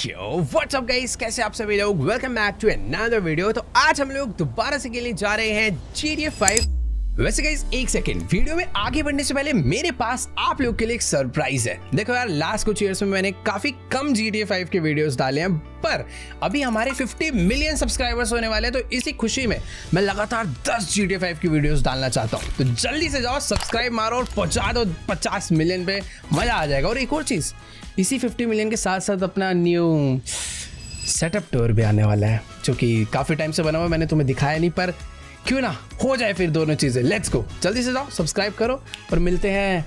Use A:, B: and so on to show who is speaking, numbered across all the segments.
A: Yo what's up guys, कैसे आप सभी लोग। Welcome back to another video. तो आज हम लोग दोबारा से खेलने जा रहे हैं GTA 5। वैसे गाइस एक सेकंड, वीडियो में आगे बढ़ने से पहले मेरे पास आप लोग के लिए एक सरप्राइज है। देखो यार, लास्ट कुछ ईयर्स में मैंने काफी कम GTA 5 के वीडियोस डाले हैं, पर अभी हमारे 50 मिलियन सब्सक्राइबर्स होने वाले हैं। तो इसी खुशी में मैं लगातार 10 GTA 5 की वीडियोस डालना चाहता हूँ। तो जल्दी से जाओ, सब्सक्राइब मारो और पहुंचा दो 50 मिलियन पे, मजा आ जाएगा। और एक और चीज, इसी 50 मिलियन के साथ साथ अपना न्यू सेटअप टूर भी आने वाला है, जो कि काफ़ी टाइम से बना हुआ, मैंने तुम्हें दिखाया नहीं, पर क्यों ना हो जाए फिर दोनों चीज़ें। लेट्स गो, जल्दी से जाओ, सब्सक्राइब करो और मिलते हैं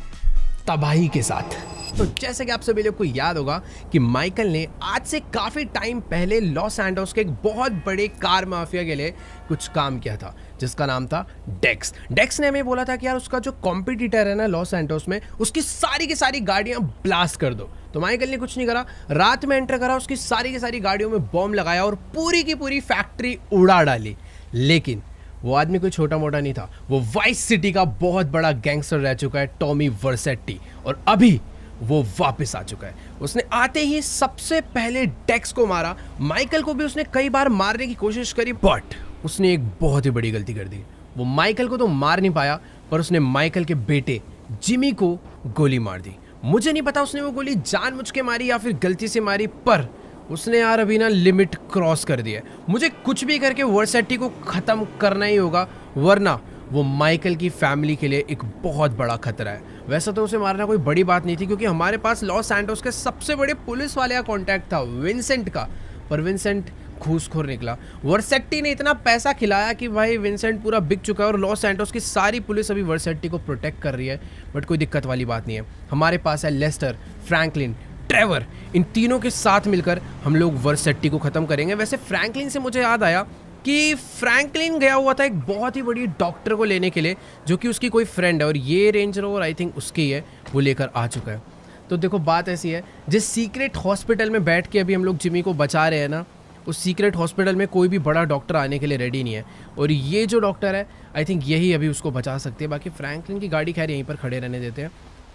A: तबाही के साथ। तो जैसे कि आप सभी लोग को याद होगा कि माइकल ने आज से काफ़ी टाइम पहले लॉस सैंटोस के एक बहुत बड़े कार माफिया के लिए कुछ काम किया था, जिसका नाम था डेक्स। डेक्स ने हमें बोला था कि यार उसका जो कॉम्पिटिटर है ना लॉस सैंटोस में, उसकी सारी की सारी गाड़ियां ब्लास्ट कर दो। तो माइकल ने कुछ नहीं करा, रात में एंटर करा, उसकी सारी की सारी गाड़ियों में बॉम्ब लगाया और पूरी की पूरी फैक्ट्री उड़ा डाली। लेकिन वो आदमी कोई छोटा मोटा नहीं था, वो वाइस सिटी का बहुत बड़ा गैंगस्टर रह चुका है, टॉमी वर्सेट्टी। और अभी वो वापस आ चुका है। उसने आते ही सबसे पहले डेक्स को मारा। माइकल को भी उसने कई बार मारने की कोशिश करी, बट उसने एक बहुत ही बड़ी गलती कर दी। वो माइकल को तो मार नहीं पाया, पर उसने माइकल के बेटे जिमी को गोली मार दी। मुझे नहीं पता उसने वो गोली जानबूझ के मारी या फिर गलती से मारी, पर उसने यार अभी ना लिमिट क्रॉस कर दी है। मुझे कुछ भी करके वर्सेट्टी को ख़त्म करना ही होगा, वरना वो माइकल की फैमिली के लिए एक बहुत बड़ा खतरा है। वैसे तो उसे मारना कोई बड़ी बात नहीं थी, क्योंकि हमारे पास लॉस सैंटोस के सबसे बड़े पुलिस वाले का कॉन्टैक्ट था, विंसेंट का। पर विंसेंट घूसखोर निकला। वर्सेट्टी ने इतना पैसा खिलाया कि भाई विंसेंट पूरा बिक चुका है और लॉस सैंटोस की सारी पुलिस अभी वर्सेट्टी को प्रोटेक्ट कर रही है। बट कोई दिक्कत वाली बात नहीं है, हमारे पास है लेस्टर, फ्रैंकलिन, ट्रेवर। इन तीनों के साथ मिलकर हम लोग वर्सेट्टी को ख़त्म करेंगे। वैसे फ्रैंकलिन से मुझे याद आया कि फ्रैंकलिन गया हुआ था एक बहुत ही बड़ी डॉक्टर को लेने के लिए, जो कि उसकी कोई फ्रेंड है, और ये रेंज रोवर आई थिंक उसकी है, वो लेकर आ चुका है। तो देखो बात ऐसी है, जिस सीक्रेट हॉस्पिटल में बैठ के अभी हम लोग जिमी को बचा रहे हैं ना, उस सीक्रेट हॉस्पिटल में कोई भी बड़ा डॉक्टर आने के लिए रेडी नहीं है, और ये जो डॉक्टर है आई थिंक यही अभी उसको बचा सकती है। बाकी फ्रैंकलिन की गाड़ी खैर यहीं पर खड़े रहने देते हैं।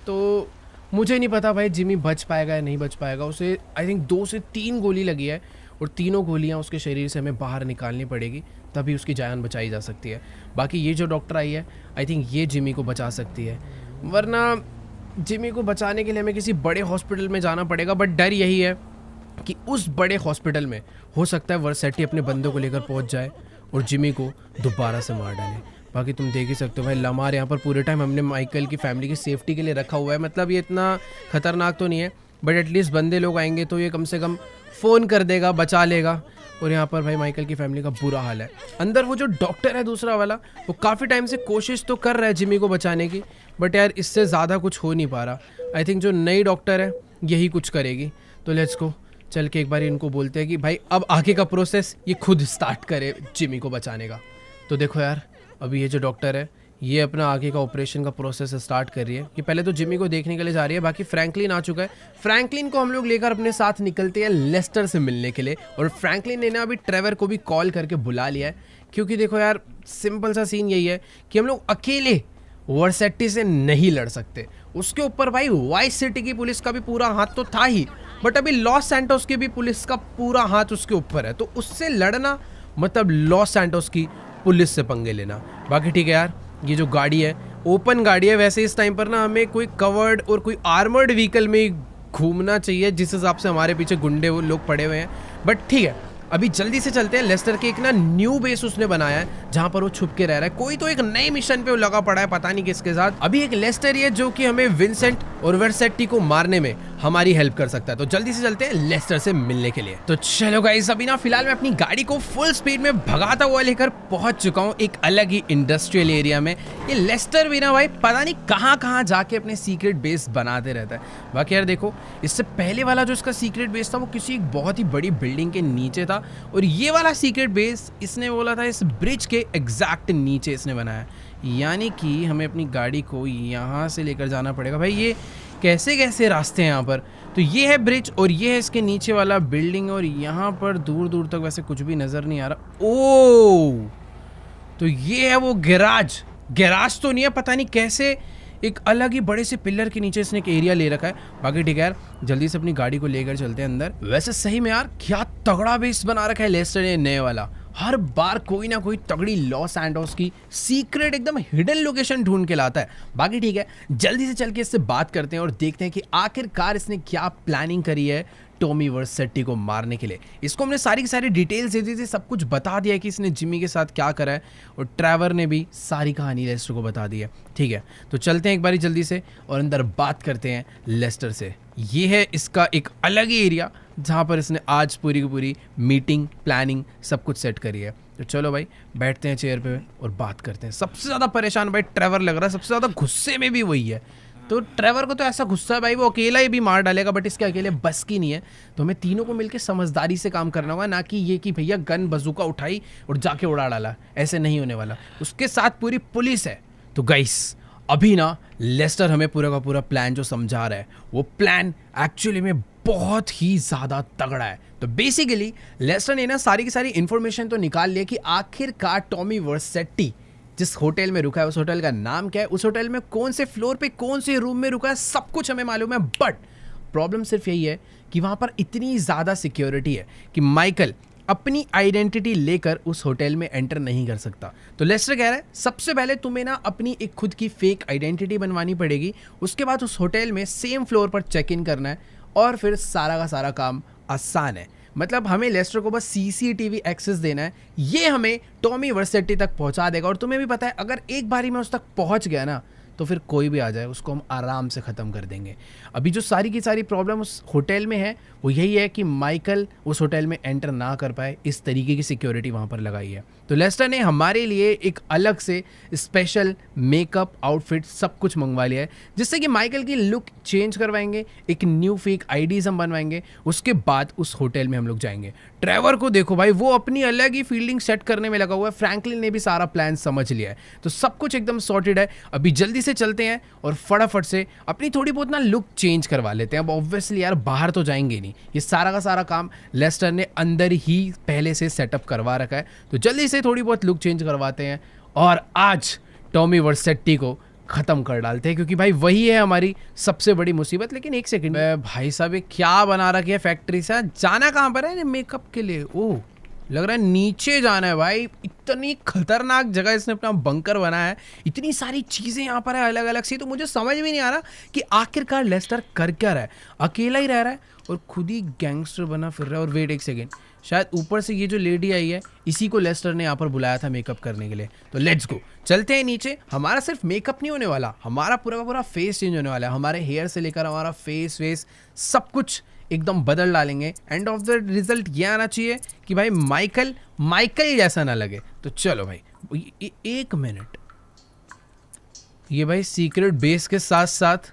A: तो मुझे नहीं पता भाई जिमी बच पाएगा या नहीं बच पाएगा। उसे आई थिंक 2 से 3 गोली लगी है, और तीनों गोलियां उसके शरीर से हमें बाहर निकालनी पड़ेगी, तभी उसकी जान बचाई जा सकती है। बाकी ये जो डॉक्टर आई है आई थिंक ये जिमी को बचा सकती है, वरना जिमी को बचाने के लिए हमें किसी बड़े हॉस्पिटल में जाना पड़ेगा। बट डर यही है कि उस बड़े हॉस्पिटल में हो सकता है वर्सेट्टी अपने बंदों को लेकर पहुंच जाए और जिमी को दोबारा से मार डाले। बाकी तुम देख ही सकते हो भाई, लमार यहाँ पर पूरे टाइम हमने माइकल की फैमिली की सेफ्टी के लिए रखा हुआ है। मतलब ये इतना खतरनाक तो नहीं है, बट एटलीस्ट बंदे लोग आएंगे तो ये कम से कम फ़ोन कर देगा, बचा लेगा। और यहाँ पर भाई माइकल की फैमिली का बुरा हाल है। अंदर वो जो डॉक्टर है दूसरा वाला, वो काफ़ी टाइम से कोशिश तो कर रहा है जिमी को बचाने की, बट यार इससे ज़्यादा कुछ हो नहीं पा रहा। आई थिंक जो नई डॉक्टर है यही कुछ करेगी। तो लेट्स गो, चल के एक बार इनको बोलते हैं कि भाई अब आगे का प्रोसेस ये खुद स्टार्ट करे जिमी को बचाने का। तो देखो यार, अभी ये जो डॉक्टर है ये अपना आगे का ऑपरेशन का प्रोसेस स्टार्ट कर रही है। ये पहले तो जिमी को देखने के लिए जा रही है। बाकी फ्रैंकलिन आ चुका है। फ्रैंकलिन को हम लोग लेकर अपने साथ निकलते हैं लेस्टर से मिलने के लिए, और फ्रैंकलिन ने ना अभी ट्रेवर को भी कॉल करके बुला लिया है, क्योंकि देखो यार सिंपल सा सीन यही है कि हम लोग अकेले वर्सेट्टी से नहीं लड़ सकते। उसके ऊपर भाई वाइस सिटी की पुलिस का भी पूरा हाथ तो था ही, बट अभी लॉस सैंटोस की भी पुलिस का पूरा हाथ उसके ऊपर है। तो उससे लड़ना मतलब लॉस सैंटोस की पुलिस से पंगे लेना। बाकी ठीक है यार, ये जो गाड़ी है ओपन गाड़ी है। वैसे इस टाइम पर ना हमें कोई कवर्ड और कोई आर्मर्ड व्हीकल में घूमना चाहिए, जिस हिसाब से हमारे पीछे गुंडे वो लोग पड़े हुए हैं। बट ठीक है, अभी जल्दी से चलते हैं। लेस्टर के एक ना न्यू बेस उसने बनाया है, जहां पर वो छुप के रह रहा है। कोई तो एक नए मिशन पे वो लगा पड़ा है, पता नहीं किसके साथ। अभी एक लेस्टर ही है जो कि हमें विंसेंट और वर्सेट्टी को मारने में हमारी हेल्प कर सकता है। तो जल्दी से चलते हैं लेस्टर से मिलने के लिए। तो चलो गाइस, अभी ना फिलहाल मैं अपनी गाड़ी को फुल स्पीड में भगाता हुआ लेकर पहुंच चुका हूँ एक अलग ही इंडस्ट्रियल एरिया में। ये लेस्टर भी ना भाई पता नहीं कहाँ कहाँ जाके अपने सीक्रेट बेस बनाते रहता है। बाकी यार देखो, इससे पहले वाला जो इसका सीक्रेट बेस था वो किसी एक बहुत ही बड़ी बिल्डिंग के नीचे था, और ये वाला सीक्रेट बेस इसने बोला था इस ब्रिज के एग्जैक्ट नीचे इसने बनाया। यानी कि हमें अपनी गाड़ी को यहाँ से लेकर जाना पड़ेगा। भाई ये कैसे कैसे रास्ते हैं यहाँ पर। तो ये है ब्रिज, और ये है इसके नीचे वाला बिल्डिंग, और यहाँ पर दूर दूर तक वैसे कुछ भी नज़र नहीं आ रहा। ओह, तो ये है वो गैराज। गैराज तो नहीं है, पता नहीं कैसे एक अलग ही बड़े से पिलर के नीचे इसने एक एरिया ले रखा है। बाकी ठीक है यार, जल्दी से अपनी गाड़ी को लेकर चलते हैं अंदर। वैसे सही में यार क्या तगड़ा बेस बना रखा है लेस्टर ने नए वाला। हर बार कोई ना कोई तगड़ी लॉस एंडोस की सीक्रेट एकदम हिडन लोकेशन ढूंढ के लाता है। बाकी ठीक है, जल्दी से चल के इससे बात करते हैं और देखते हैं कि आखिरकार इसने क्या प्लानिंग करी है टॉमी वर्सेट्टी को मारने के लिए। इसको हमने सारी की सारी डिटेल्स दे दी थी, सब कुछ बता दिया है कि इसने जिमी के साथ क्या करा है, और ट्रेवर ने भी सारी कहानी लेस्टर को बता दी है। ठीक है, तो चलते हैं एक बारी जल्दी से और अंदर बात करते हैं लेस्टर से। ये है इसका एक अलग ही एरिया जहाँ पर इसने आज पूरी की पूरी मीटिंग प्लानिंग सब कुछ सेट करी है। तो चलो भाई बैठते हैं चेयर पे और बात करते हैं। सबसे ज़्यादा परेशान भाई ट्रेवर लग रहा है, सबसे ज़्यादा गुस्से में भी वही है। तो ट्रेवर को तो ऐसा गुस्सा है भाई वो अकेला ही भी मार डालेगा, बट इसके अकेले बस की नहीं है। तो हमें तीनों को मिलकर समझदारी से काम करना होगा, ना कि ये कि भैया गन बजूका उठाई और जाके उड़ा डाला, ऐसे नहीं होने वाला। उसके साथ पूरी पुलिस है। तो गाइस अभी ना लेस्टर हमें पूरा का पूरा प्लान जो समझा रहा है, वो प्लान एक्चुअली में बहुत ही ज़्यादा तगड़ा है। तो बेसिकली लेस्टर ने ना सारी की सारी इन्फॉर्मेशन तो निकाल लिया कि आखिरकार टॉमी वर्सेट्टी जिस होटल में रुका है, उस होटल का नाम क्या है, उस होटल में कौन से फ्लोर पे कौन से रूम में रुका है, सब कुछ हमें मालूम है। बट प्रॉब्लम सिर्फ यही है कि वहाँ पर इतनी ज़्यादा सिक्योरिटी है कि माइकल अपनी आइडेंटिटी लेकर उस होटल में एंटर नहीं कर सकता। तो लेस्टर कह रहा है सबसे पहले तुम्हें ना अपनी एक खुद की फेक आइडेंटिटी बनवानी पड़ेगी, उसके बाद उस होटल में सेम फ्लोर पर चेक इन करना है और फिर सारा का सारा काम आसान है। मतलब हमें लेस्टर को बस सीसीटीवी एक्सेस देना है, ये हमें टॉमी वर्सेट्टी तक पहुंचा देगा। और तुम्हें भी पता है अगर एक बारी में उस तक पहुंच गया ना तो फिर कोई भी आ जाए उसको हम आराम से ख़त्म कर देंगे। अभी जो सारी की सारी प्रॉब्लम उस होटल में है वो यही है कि माइकल उस होटल में एंटर ना कर पाए, इस तरीके की सिक्योरिटी वहाँ पर लगाई है। तो लेस्टर ने हमारे लिए एक अलग से स्पेशल मेकअप आउटफिट सब कुछ मंगवा लिया है, जिससे कि माइकल की लुक चेंज करवाएंगे, एक न्यू फेक आईडीज हम बनवाएंगे, उसके बाद उस होटल में हम लोग जाएंगे। ट्रेवर को देखो भाई, वो अपनी अलग ही फील्डिंग सेट करने में लगा हुआ है। फ्रैंकलिन ने भी सारा प्लान समझ लिया है, तो सब कुछ एकदम सॉर्टेड है। अभी जल्दी से चलते हैं और फटाफट से अपनी थोड़ी बहुत ना लुक चेंज करवा लेते हैं। अब ऑब्वियसली यार बाहर तो जाएंगे नहीं, ये सारा का सारा काम लेस्टर ने अंदर ही पहले से सेटअप करवा रखा है। तो जल्दी से थोड़ी बहुत लुक चेंज करवाते हैं और आज टॉमी वर्सेट्टी को खत्म कर डालते हैं, क्योंकि भाई वही है हमारी सबसे बड़ी मुसीबत। लेकिन एक सेकंड भाई साहब, ये क्या बना रखी है फैक्ट्री से? जाना कहाँ पर है मेकअप के लिए? ओह लग रहा है नीचे जाना है भाई। इतनी खतरनाक जगह इसने अपना बंकर बनाया है, इतनी सारी चीज़ें यहाँ पर है अलग अलग सी। तो मुझे समझ में नहीं आ रहा कि आखिरकार लेस्टर कर क्या रहा है। अकेला ही रह रहा है और खुद ही गैंगस्टर बना फिर रहा है। और वेट एक सेकेंड, शायद ऊपर से ये जो लेडी आई है इसी को लेस्टर ने यहाँ पर बुलाया था मेकअप करने के लिए। तो लेट्स गो, चलते हैं नीचे। हमारा सिर्फ मेकअप नहीं होने वाला, हमारा पूरा का पूरा फेस चेंज होने वाला है। हमारे हेयर से लेकर हमारा फेस वेस सब कुछ एकदम बदल डालेंगे। एंड ऑफ द रिजल्ट ये आना चाहिए कि भाई माइकल जैसा ना लगे। तो चलो भाई एक मिनट, ये भाई सीक्रेट बेस के साथ साथ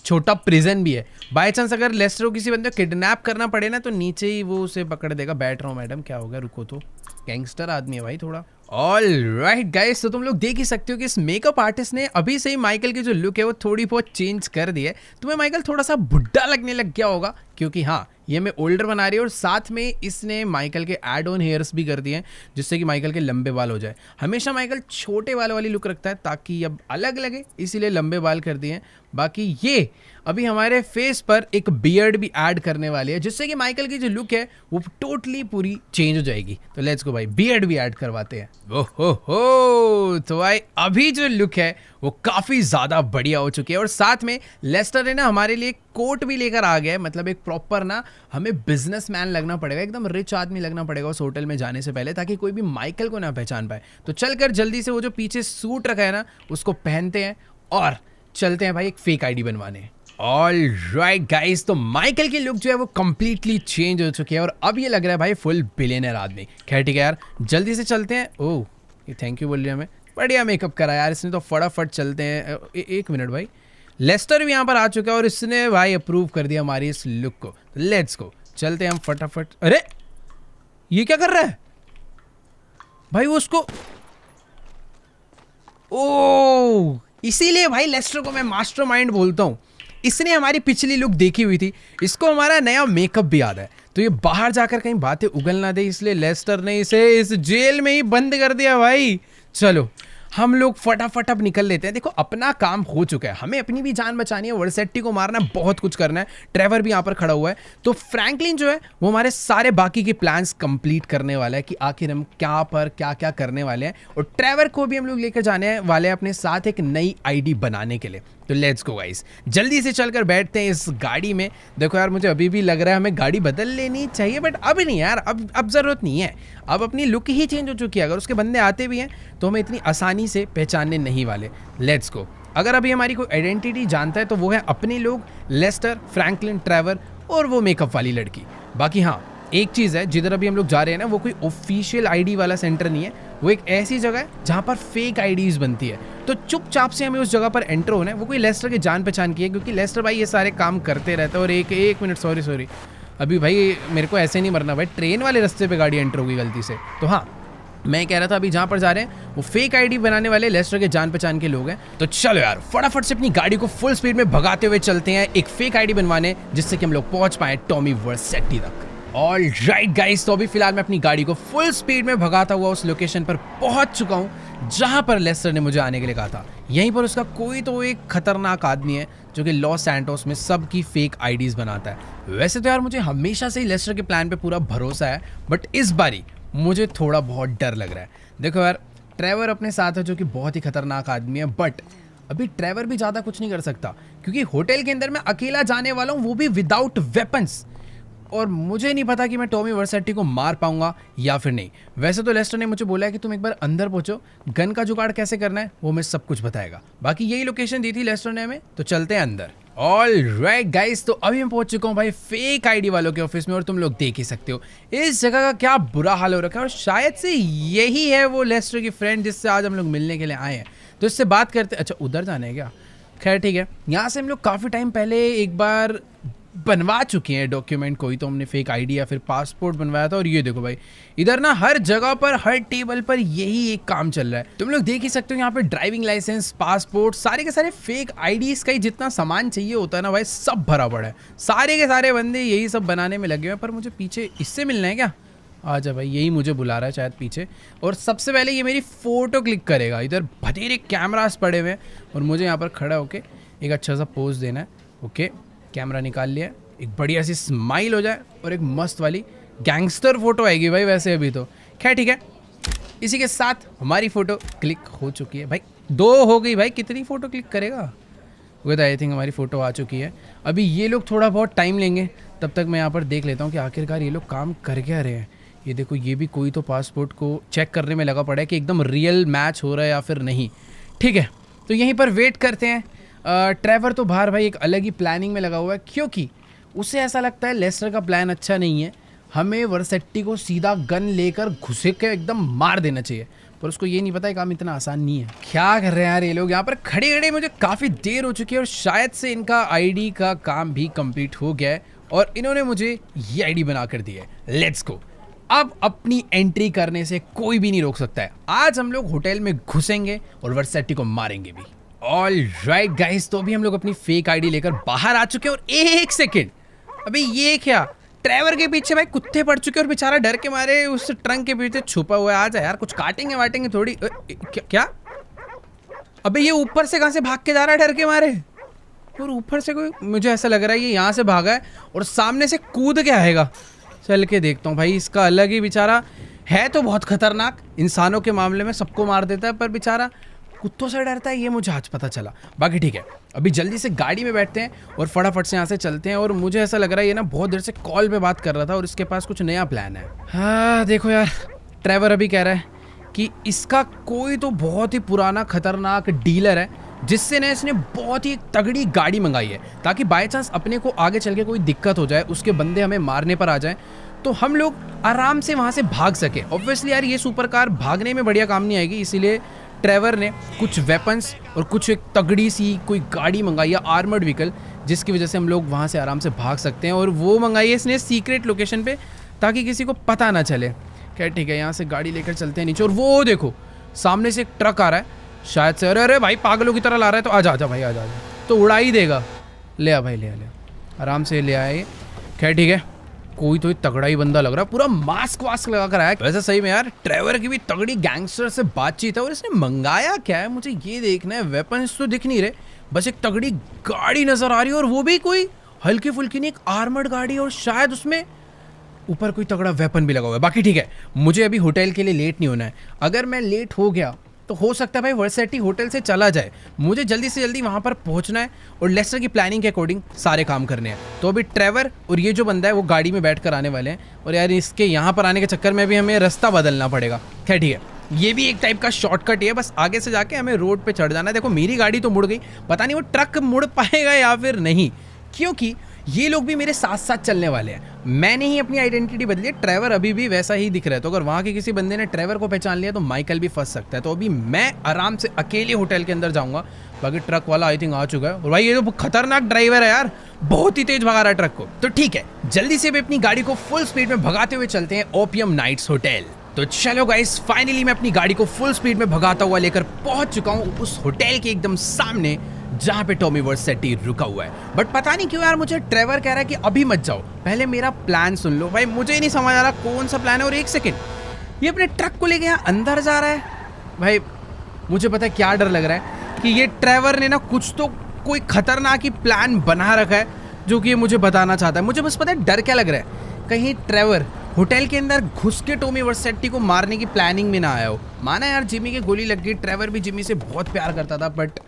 A: छोटा प्रिजन भी है। बाय चांस अगर लेस्टर को किसी बंदे को किडनैप करना पड़े ना तो नीचे ही वो उसे पकड़ देगा। बैठ रहा हूँ मैडम, क्या हो गया, रुको तो, गैंगस्टर आदमी है भाई थोड़ा। ऑल राइट गाइस, तो तुम लोग देख ही सकते हो कि इस मेकअप आर्टिस्ट ने अभी से ही माइकल की जो लुक है वो थोड़ी बहुत चेंज कर दी है। तुम्हें माइकल थोड़ा सा बुढ़ा लगने लग गया होगा, क्योंकि हाँ ये हमें ओल्डर बना रही है और साथ में इसने माइकल के एड ऑन हेयर्स भी कर दिए हैं, जिससे कि माइकल के लंबे बाल हो जाए। हमेशा माइकल छोटे बाल वाली लुक रखता है ताकि अब अलग लगे, इसीलिए लंबे बाल कर दिए हैं। बाकी ये अभी हमारे फेस पर एक बियर्ड भी ऐड करने वाली है, जिससे कि माइकल की जो लुक है वो टोटली पूरी चेंज हो जाएगी। तो लेट्स गो भाई, बियर्ड भी ऐड करवाते हैं। ओहो, तो भाई अभी जो लुक है वो काफ़ी ज़्यादा बढ़िया हो चुकी है। और साथ में लेस्टर ने ना हमारे लिए कोट भी लेकर आ गया है, मतलब एक प्रॉपर ना हमें बिजनेसमैन लगना पड़ेगा, एकदम रिच आदमी लगना पड़ेगा उस होटल में जाने से पहले, ताकि कोई भी माइकल को ना पहचान पाए। तो चलकर जल्दी से वो जो पीछे सूट रखा है ना उसको पहनते हैं और चलते हैं भाई एक फेक आईडी बनवाने। ऑल राइट गाइस, तो माइकल की लुक जो है वो कंप्लीटली चेंज हो चुकी है और अब ये लग रहा है भाई फुल बिलियनर आदमी। खैर ठीक है यार, जल्दी से चलते हैं। ओह ये थैंक यू बोल रही है हमें, बढ़िया मेकअप करा यार इसने तो। फटाफट चलते हैं। एक मिनट भाई, लेस्टर भी यहाँ पर आ चुका है और इसने भाई अप्रूव कर दिया हमारी इस लुक को। लेट्स गो, चलते हैं हम फटाफट। अरे ये क्या कर रहा है भाई? वो उसको, ओह इसीलिए भाई लेस्टर को मैं मास्टरमाइंड बोलता हूँ। इसने हमारी पिछली लुक देखी हुई थी, इसको हमारा नया मेकअप भी याद है, तो ये बाहर जाकर कहीं बातें उगल ना दे, इसलिए लेस्टर ने इसे इस जेल में ही बंद कर दिया भाई। चलो हम लोग फटाफट अब निकल लेते हैं। देखो अपना काम हो चुका है, हमें अपनी भी जान बचानी है, वर्सेटी को मारना है, बहुत कुछ करना है। ट्रेवर भी यहाँ पर खड़ा हुआ है, तो फ्रैंकलिन जो है वो हमारे सारे बाकी के प्लान्स कंप्लीट करने वाला है कि आखिर हम क्या पर क्या क्या करने वाले हैं। और ट्रेवर को भी हम लोग लेकर जाने वाले हैं अपने साथ एक नई आईडी बनाने के लिए। तो लेट्स गो गाइस, जल्दी से चलकर बैठते हैं इस गाड़ी में। देखो यार मुझे अभी भी लग रहा है हमें गाड़ी बदल लेनी चाहिए, बट अब नहीं यार, अब ज़रूरत नहीं है। अब अपनी लुक ही चेंज हो चुकी है, अगर उसके बंदे आते भी हैं तो हमें इतनी आसानी से पहचानने नहीं वाले। Let's go. अगर अभी हमारी कोई आइडेंटिटी जानता है तो वो है अपने लोग, लेस्टर, फ्रैंकलिन, ट्रेवर और वो मेकअप वाली लड़की। बाकी हाँ एक चीज़ है, जिधर अभी हम लोग जा रहे हैं ना वो कोई ऑफिशियल आईडी वाला सेंटर नहीं है, वो एक ऐसी जगह है जहाँ पर फेक आईडीज बनती है। तो चुपचाप से हमें उस जगह पर एंटर होना है। वो कोई लेस्टर के जान पहचान की है, क्योंकि लेस्टर भाई ये सारे काम करते रहता है। और एक मिनट, सॉरी अभी भाई मेरे को ऐसे नहीं मरना भाई, ट्रेन वाले रास्ते पे गाड़ी एंटर होगी गलती से। तो हाँ मैं कह रहा था अभी जहाँ पर जा रहे हैं वो फेक आईडी बनाने वाले लेस्टर के जान पहचान के लोग हैं। तो चलो यार फटाफट से अपनी गाड़ी को फुल स्पीड में भगाते हुए चलते हैं एक फेक आईडी बनवाने, जिससे कि हम लोग पहुंच पाए टॉमी वर्सेटी तक। ऑल राइट गाइस, तो अभी फिलहाल मैं अपनी गाड़ी को फुल स्पीड में भगाता हुआ उस लोकेशन पर पहुंच चुका हूं जहां पर लेस्टर ने मुझे आने के लिए कहा था। यहीं पर उसका कोई तो एक खतरनाक आदमी है जो कि लॉस सैंटोस में सबकी फेक आईडीज बनाता है। वैसे तो यार मुझे हमेशा से ही लेस्टर के प्लान पे पूरा भरोसा है, बट इस बारी मुझे थोड़ा बहुत डर लग रहा है। देखो यार ट्रेवर अपने साथ है जो कि बहुत ही खतरनाक आदमी है, बट अभी ट्रेवर भी ज़्यादा कुछ नहीं कर सकता क्योंकि होटल के अंदर मैं अकेला जाने वाला हूँ, वो भी विदाउट वेपन्स। और मुझे नहीं पता कि मैं टॉमी वर्सेटी को मार पाऊंगा या फिर नहीं। वैसे तो लेस्टर ने मुझे बोला है कि तुम एक बार अंदर पहुंचो, गन का जुगाड़ कैसे करना है वो मैं सब कुछ बताएगा। बाकी यही लोकेशन दी थी लेस्टर ने हमें, तो चलते हैं अंदर। ऑल राइट गाइस, तो अभी मैं पहुंच चुका हूं भाई फेक आईडी वालों के ऑफिस में, और तुम लोग देख ही सकते हो इस जगह का क्या बुरा हाल हो रखा है। और शायद से यही है वो लेस्टर की फ्रेंड जिससे आज हम लोग मिलने के लिए आए हैं। तो इससे बात करते। अच्छा उधर जाना है क्या? खैर ठीक है, यहाँ से हम लोग काफ़ी टाइम पहले एक बार बनवा चुके हैं डॉक्यूमेंट, कोई तो हमने फेक आईडी या फिर पासपोर्ट बनवाया था। और ये देखो भाई इधर ना हर जगह पर हर टेबल पर यही एक काम चल रहा है। तुम लोग देख ही सकते हो यहाँ पे ड्राइविंग लाइसेंस, पासपोर्ट, सारे के सारे फेक आईडीज का ही जितना सामान चाहिए होता है ना भाई सब भरा पड़ा है। सारे के सारे बंदे यही सब बनाने में लगे हुए हैं। पर मुझे पीछे इससे मिलना है क्या? आजा भाई, यही मुझे बुला रहा है शायद पीछे। और सबसे पहले ये मेरी फ़ोटो क्लिक करेगा। इधर बथेरे कैमरास पड़े हुए हैं और मुझे यहाँ पर खड़ा होके एक अच्छा सा पोज देना है। ओके कैमरा निकाल लिया, एक बढ़िया सी स्माइल हो जाए और एक मस्त वाली गैंगस्टर फोटो आएगी भाई वैसे अभी तो। खैर ठीक है, इसी के साथ हमारी फ़ोटो क्लिक हो चुकी है भाई। 2 हो गई भाई, कितनी फ़ोटो क्लिक करेगा? वो तो आई थिंक हमारी फ़ोटो आ चुकी है। अभी ये लोग थोड़ा बहुत टाइम लेंगे, तब तक मैं यहाँ पर देख लेता हूँ कि आखिरकार ये लोग काम कर क्या रहे हैं। ये देखो ये भी कोई तो पासपोर्ट को चेक करने में लगा पड़ा है कि एकदम रियल मैच हो रहा है या फिर नहीं। ठीक है तो यहीं पर वेट करते हैं। ट्रेवर तो बाहर भाई एक अलग ही प्लानिंग में लगा हुआ है, क्योंकि उसे ऐसा लगता है लेस्टर का प्लान अच्छा नहीं है, हमें वर्सेटी को सीधा गन लेकर घुसे के एकदम मार देना चाहिए। पर उसको ये नहीं पता है काम इतना आसान नहीं है। क्या कर रहे हैं यार ये लोग यहाँ पर खड़े खड़े? मुझे काफ़ी देर हो चुकी है और शायद से इनका आईडी का काम भी कंप्लीट हो गया है और इन्होंने मुझे ये आईडी बना कर दी है। Let's go. अब अपनी एंट्री करने से कोई भी नहीं रोक सकता है। आज हम लोग होटल में घुसेंगे और वर्सेटी को मारेंगे भी। ऑल राइट गाइस, तो अभी हम लोग अपनी फेक आईडी लेकर बाहर आ चुके हैं। और एक सेकेंड, अभी ये क्या? ट्रेवर के पीछे भाई कुत्ते पड़ चुके हैं और बेचारा डर के मारे उस ट्रंक के पीछे छुपा हुआ है। आ जा यार, कुछ काटेंगे वाटेंगे थोड़ी। क्या? अबे ये ऊपर से कहाँ से भाग के जा रहा है डर के मारे? और ऊपर से कोई, मुझे ऐसा लग रहा है ये यहाँ से भागा है और सामने से कूद के आएगा। चल के देखता हूँ भाई, इसका अलग ही बेचारा है तो बहुत खतरनाक, इंसानों के मामले में सबको मार देता है, पर बेचारा कुत्तों से डरता है, ये मुझे आज पता चला। बाकी ठीक है, अभी जल्दी से गाड़ी में बैठते हैं और फटाफट से यहाँ से चलते हैं। और मुझे ऐसा लग रहा है ये ना बहुत देर से कॉल पे बात कर रहा था और इसके पास कुछ नया प्लान है। हाँ देखो यार, ट्रेवर अभी कह रहा है कि इसका कोई तो बहुत ही पुराना खतरनाक डीलर है जिससे ना इसने बहुत ही तगड़ी गाड़ी मंगाई है, ताकि बाय चांस अपने को आगे चल के कोई दिक्कत हो जाए, उसके बंदे हमें मारने पर आ जाए तो हम लोग आराम से वहाँ से भाग सके। ऑब्वियसली यार ये सुपर कार भागने में बढ़िया काम नहीं आएगी, इसीलिए ट्रेवर ने कुछ वेपन्स और कुछ एक तगड़ी सी कोई गाड़ी मंगाई है, आर्मर्ड व्हीकल, जिसकी वजह से हम लोग वहाँ से आराम से भाग सकते हैं। और वो मंगाई है इसने सीक्रेट लोकेशन पे, ताकि किसी को पता ना चले। खैर ठीक है, यहाँ से गाड़ी लेकर चलते हैं नीचे। और वो देखो सामने से एक ट्रक आ रहा है शायद से। अरे अरे भाई पागलों की तरह ला रहा है, तो आजा आजा भाई आजा आजा, तो उड़ा ही देगा। ले आ भाई, ले आ आराम से ले आए। खैर ठीक है, कोई तो तगड़ा ही बंदा लग रहा है, पूरा मास्क वास्क लगा कर आया। वैसे सही में यार ट्रेवर की भी तगड़ी गैंगस्टर से बातचीत है, और इसने मंगाया क्या है मुझे ये देखना है। वेपन्स तो दिख नहीं रहे, बस एक तगड़ी गाड़ी नजर आ रही है, और वो भी कोई हल्की फुल्की नहीं, एक आर्मर्ड गाड़ी, और शायद उसमें ऊपर कोई तगड़ा वेपन भी लगा हुआ है। बाकी ठीक है, मुझे अभी होटल के लिए लेट नहीं होना है। अगर मैं लेट हो गया तो हो सकता है भाई वर्सेटी होटल से चला जाए। मुझे जल्दी से जल्दी वहाँ पर पहुँचना है, और लेस्टर की प्लानिंग के अकॉर्डिंग सारे काम करने हैं। तो अभी ट्रेवर और ये जो बंदा है वो गाड़ी में बैठ कर आने वाले हैं, और यार इसके यहाँ पर आने के चक्कर में भी हमें रास्ता बदलना पड़ेगा। खैर ठीक है, ये भी एक टाइप का शॉर्टकट ही है, बस आगे से जाके हमें रोड पे चढ़ जाना है। देखो मेरी गाड़ी तो मुड़ गई, पता नहीं वो ट्रक मुड़ पाएगा या फिर नहीं, क्योंकि ये लोग भी मेरे साथ साथ चलने वाले हैं। मैंने ही अपनी आइडेंटिटी बदली है, ट्रेवर अभी भी वैसा ही दिख रहा है। तो अगर वहाँ के किसी बंदे ने ट्रेवर को पहचान लिया तो माइकल भी फंस सकता है। तो अभी मैं आराम से अकेले होटल के अंदर जाऊंगा। बाकी ट्रक वाला आई थिंक आ चुका है, और भाई ये तो खतरनाक ड्राइवर है यार, बहुत ही तेज भगा रहा है ट्रक को। तो ठीक है, जल्दी से भी अपनी गाड़ी को फुल स्पीड में भगाते हुए चलते हैं ओपियम नाइट्स होटल। तो चलो गाइस, फाइनली मैं अपनी गाड़ी को फुल स्पीड में भगाता हुआ लेकर पहुंच चुका हूं उस होटल के एकदम सामने जहां पे टॉमी वर्सेटी रुका हुआ है। बट पता नहीं क्यों यार मुझे ट्रेवर कह रहा है कि अभी मत जाओ, पहले मेरा प्लान सुन लो। भाई मुझे ही नहीं समझ आ रहा कौन सा प्लान है। और एक सेकेंड, ये अपने ट्रक को लेके यहाँ अंदर जा रहा है। भाई मुझे पता है क्या डर लग रहा है कि ये ट्रेवर ने ना कुछ तो कोई खतरनाक ही प्लान बना रखा है, जो कि ये मुझे बताना चाहता है। मुझे बस पता है डर क्या लग रहा है, कहीं ट्रेवर होटल के अंदर घुस के टॉमी वर्सेटी को मारने की प्लानिंग में ना आया हो। माना यार जिमी की गोली लग गई, ट्रेवर भी जिमी से बहुत प्यार करता था, बट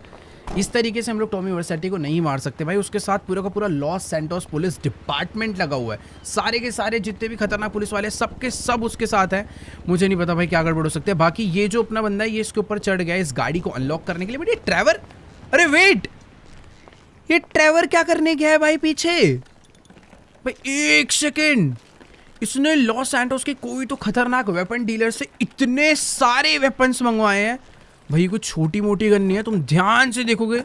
A: इस तरीके से हम लोग टॉमी वर्सेटी को नहीं मार सकते भाई। उसके साथ पूरा का पूरा लॉस सैंटोस पुलिस डिपार्टमेंट लगा हुआ है, सारे के सारे जितने भी खतरनाक पुलिस वाले सबके सब उसके साथ हैं। मुझे नहीं पता भाई क्या गड़बड़ हो सकते हैं। बाकी ये जो अपना बंदा है ये इसके ऊपर चढ़ गया इस गाड़ी को अनलॉक करने के लिए। बट ये ट्रेवर, अरे वेट, ये ट्रेवर क्या करने गया है भाई पीछे? भाई एक सेकेंड, इसने लॉस सैंटोस के कोई तो खतरनाक वेपन डीलर से इतने सारे वेपन्स मंगवाए हैं। भाई कुछ छोटी मोटी गन नहीं है, तुम ध्यान से देखोगे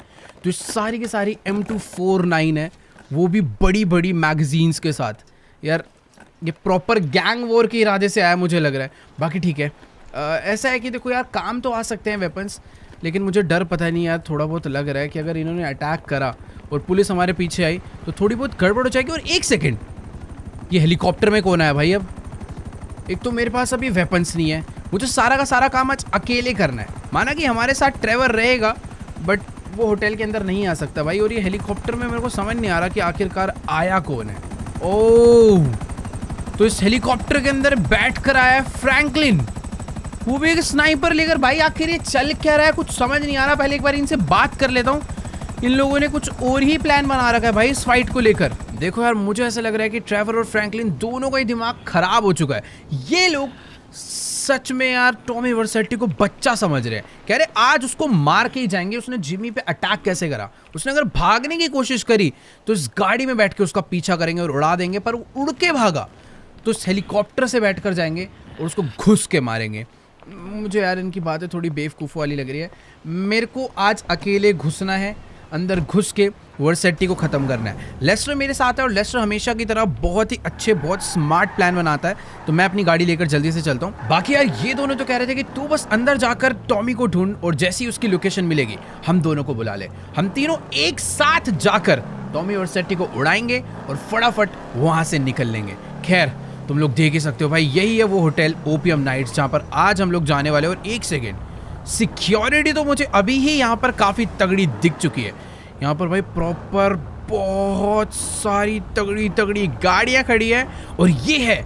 A: तो सारी की सारी M249 है, वो भी बड़ी बड़ी मैगजीन्स के साथ। यार ये प्रॉपर गैंग वॉर के इरादे से आया मुझे लग रहा है। बाकी ठीक है, ऐसा है कि देखो यार काम तो आ सकते हैं वेपन्स, लेकिन मुझे डर पता नहीं यार थोड़ा बहुत लग रहा है कि अगर इन्होंने अटैक करा और पुलिस हमारे पीछे आई तो थोड़ी बहुत गड़बड़ हो जाएगी। और एक सेकेंड, ये हेलीकॉप्टर में कौन आया भाई? अब एक तो मेरे पास अभी वेपन्स नहीं है, मुझे सारा का सारा काम आज अकेले करना है। माना कि हमारे साथ ट्रेवर रहेगा, बट वो होटल के अंदर नहीं आ सकता भाई। और ये हेलीकॉप्टर में मेरे को समझ नहीं आ रहा कि आखिरकार आया कौन है। ओह, तो इस हेलीकॉप्टर के अंदर बैठ कर आया फ्रैंकलिन, वो भी एक स्नाइपर लेकर। भाई आखिर ये चल क्या रहा है, कुछ समझ नहीं आ रहा। पहले एक बार इनसे बात कर लेता हूँ। इन लोगों ने कुछ और ही प्लान बना रखा है भाई इस फाइट को लेकर। देखो यार मुझे ऐसा लग रहा है कि ट्रेवर और फ्रैंकलिन दोनों का ही दिमाग खराब हो चुका है। ये लोग सच में यार टॉमी वर्सेटी को बच्चा समझ रहे हैं, कह रहे आज उसको मार के ही जाएंगे। उसने जिमी पे अटैक कैसे करा? उसने अगर भागने की कोशिश करी तो इस गाड़ी में बैठ के उसका पीछा करेंगे और उड़ा देंगे, पर वो उड़ के भागा तो इस हेलीकॉप्टर से बैठकर जाएंगे और उसको घुस के मारेंगे। मुझे यार इनकी बातें थोड़ी बेवकूफ़ वाली लग रही है। मेरे को आज अकेले घुसना है, अंदर घुस के वर्सेटी को ख़त्म करना है। लेस्टर मेरे साथ है और लेस्टर हमेशा की तरह बहुत ही अच्छे बहुत स्मार्ट प्लान बनाता है। तो मैं अपनी गाड़ी लेकर जल्दी से चलता हूँ। बाकी यार ये दोनों तो कह रहे थे कि तू बस अंदर जाकर टॉमी को ढूंढ और जैसी उसकी लोकेशन मिलेगी हम दोनों को बुला ले। हम तीनों एक साथ जाकर टॉमी वर्सेटी को उड़ाएंगे और फटाफट वहाँ से निकल लेंगे। खैर तुम लोग देख ही सकते हो भाई, यही है वो होटल ओपियम नाइट्स जहाँ पर आज हम लोग जाने वाले। और एक सेकेंड, सिक्योरिटी तो मुझे अभी ही यहाँ पर काफ़ी तगड़ी दिख चुकी है। यहाँ पर भाई प्रॉपर बहुत सारी तगड़ी तगड़ी गाड़ियाँ खड़ी है, और ये है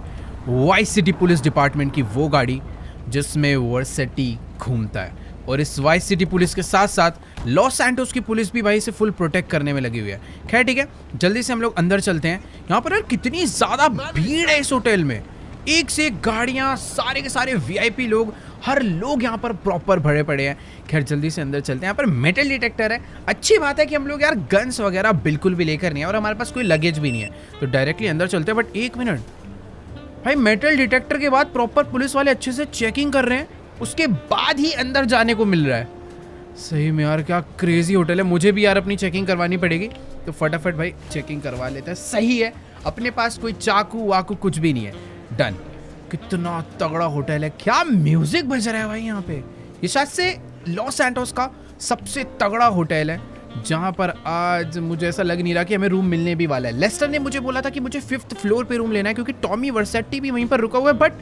A: वाइस सिटी पुलिस डिपार्टमेंट की वो गाड़ी जिसमें वर्सेटी घूमता है। और इस वाइस सिटी पुलिस के साथ साथ लॉस सैंटोस की पुलिस भी भाई इसे फुल प्रोटेक्ट करने में लगी हुई है। खैर ठीक है, जल्दी से हम लोग अंदर चलते हैं। यहाँ पर यार कितनी ज़्यादा भीड़ है इस होटल में, एक से एक गाड़ियाँ, सारे के सारे VIP लोग, हर लोग यहाँ पर प्रॉपर भरे पड़े हैं। खैर जल्दी से अंदर चलते हैं। यहाँ पर मेटल डिटेक्टर है, अच्छी बात है कि हम लोग यार गन्स वगैरह बिल्कुल भी लेकर नहीं है और हमारे पास कोई लगेज भी नहीं है, तो डायरेक्टली अंदर चलते हैं। बट एक मिनट भाई, मेटल डिटेक्टर के बाद प्रॉपर पुलिस वाले अच्छे से चेकिंग कर रहे हैं, उसके बाद ही अंदर जाने को मिल रहा है। सही में यार क्या क्रेजी होटल है। मुझे भी यार अपनी चेकिंग करवानी पड़ेगी, तो फटाफट भाई चेकिंग करवा लेते हैं। सही है, अपने पास कोई चाकू वाकू कुछ भी नहीं है। डन। कितना तगड़ा होटल है, क्या म्यूजिक बज रहा है भाई यहाँ पे। ये शायद से लॉस सैंटोस का सबसे तगड़ा होटल है
B: जहाँ पर आज मुझे ऐसा लग नहीं रहा कि हमें रूम मिलने भी वाला है। लेस्टर ने मुझे बोला था कि मुझे 5th फ्लोर पे रूम लेना है क्योंकि टॉमी वर्सेटी भी वहीं पर रुका हुआ है, बट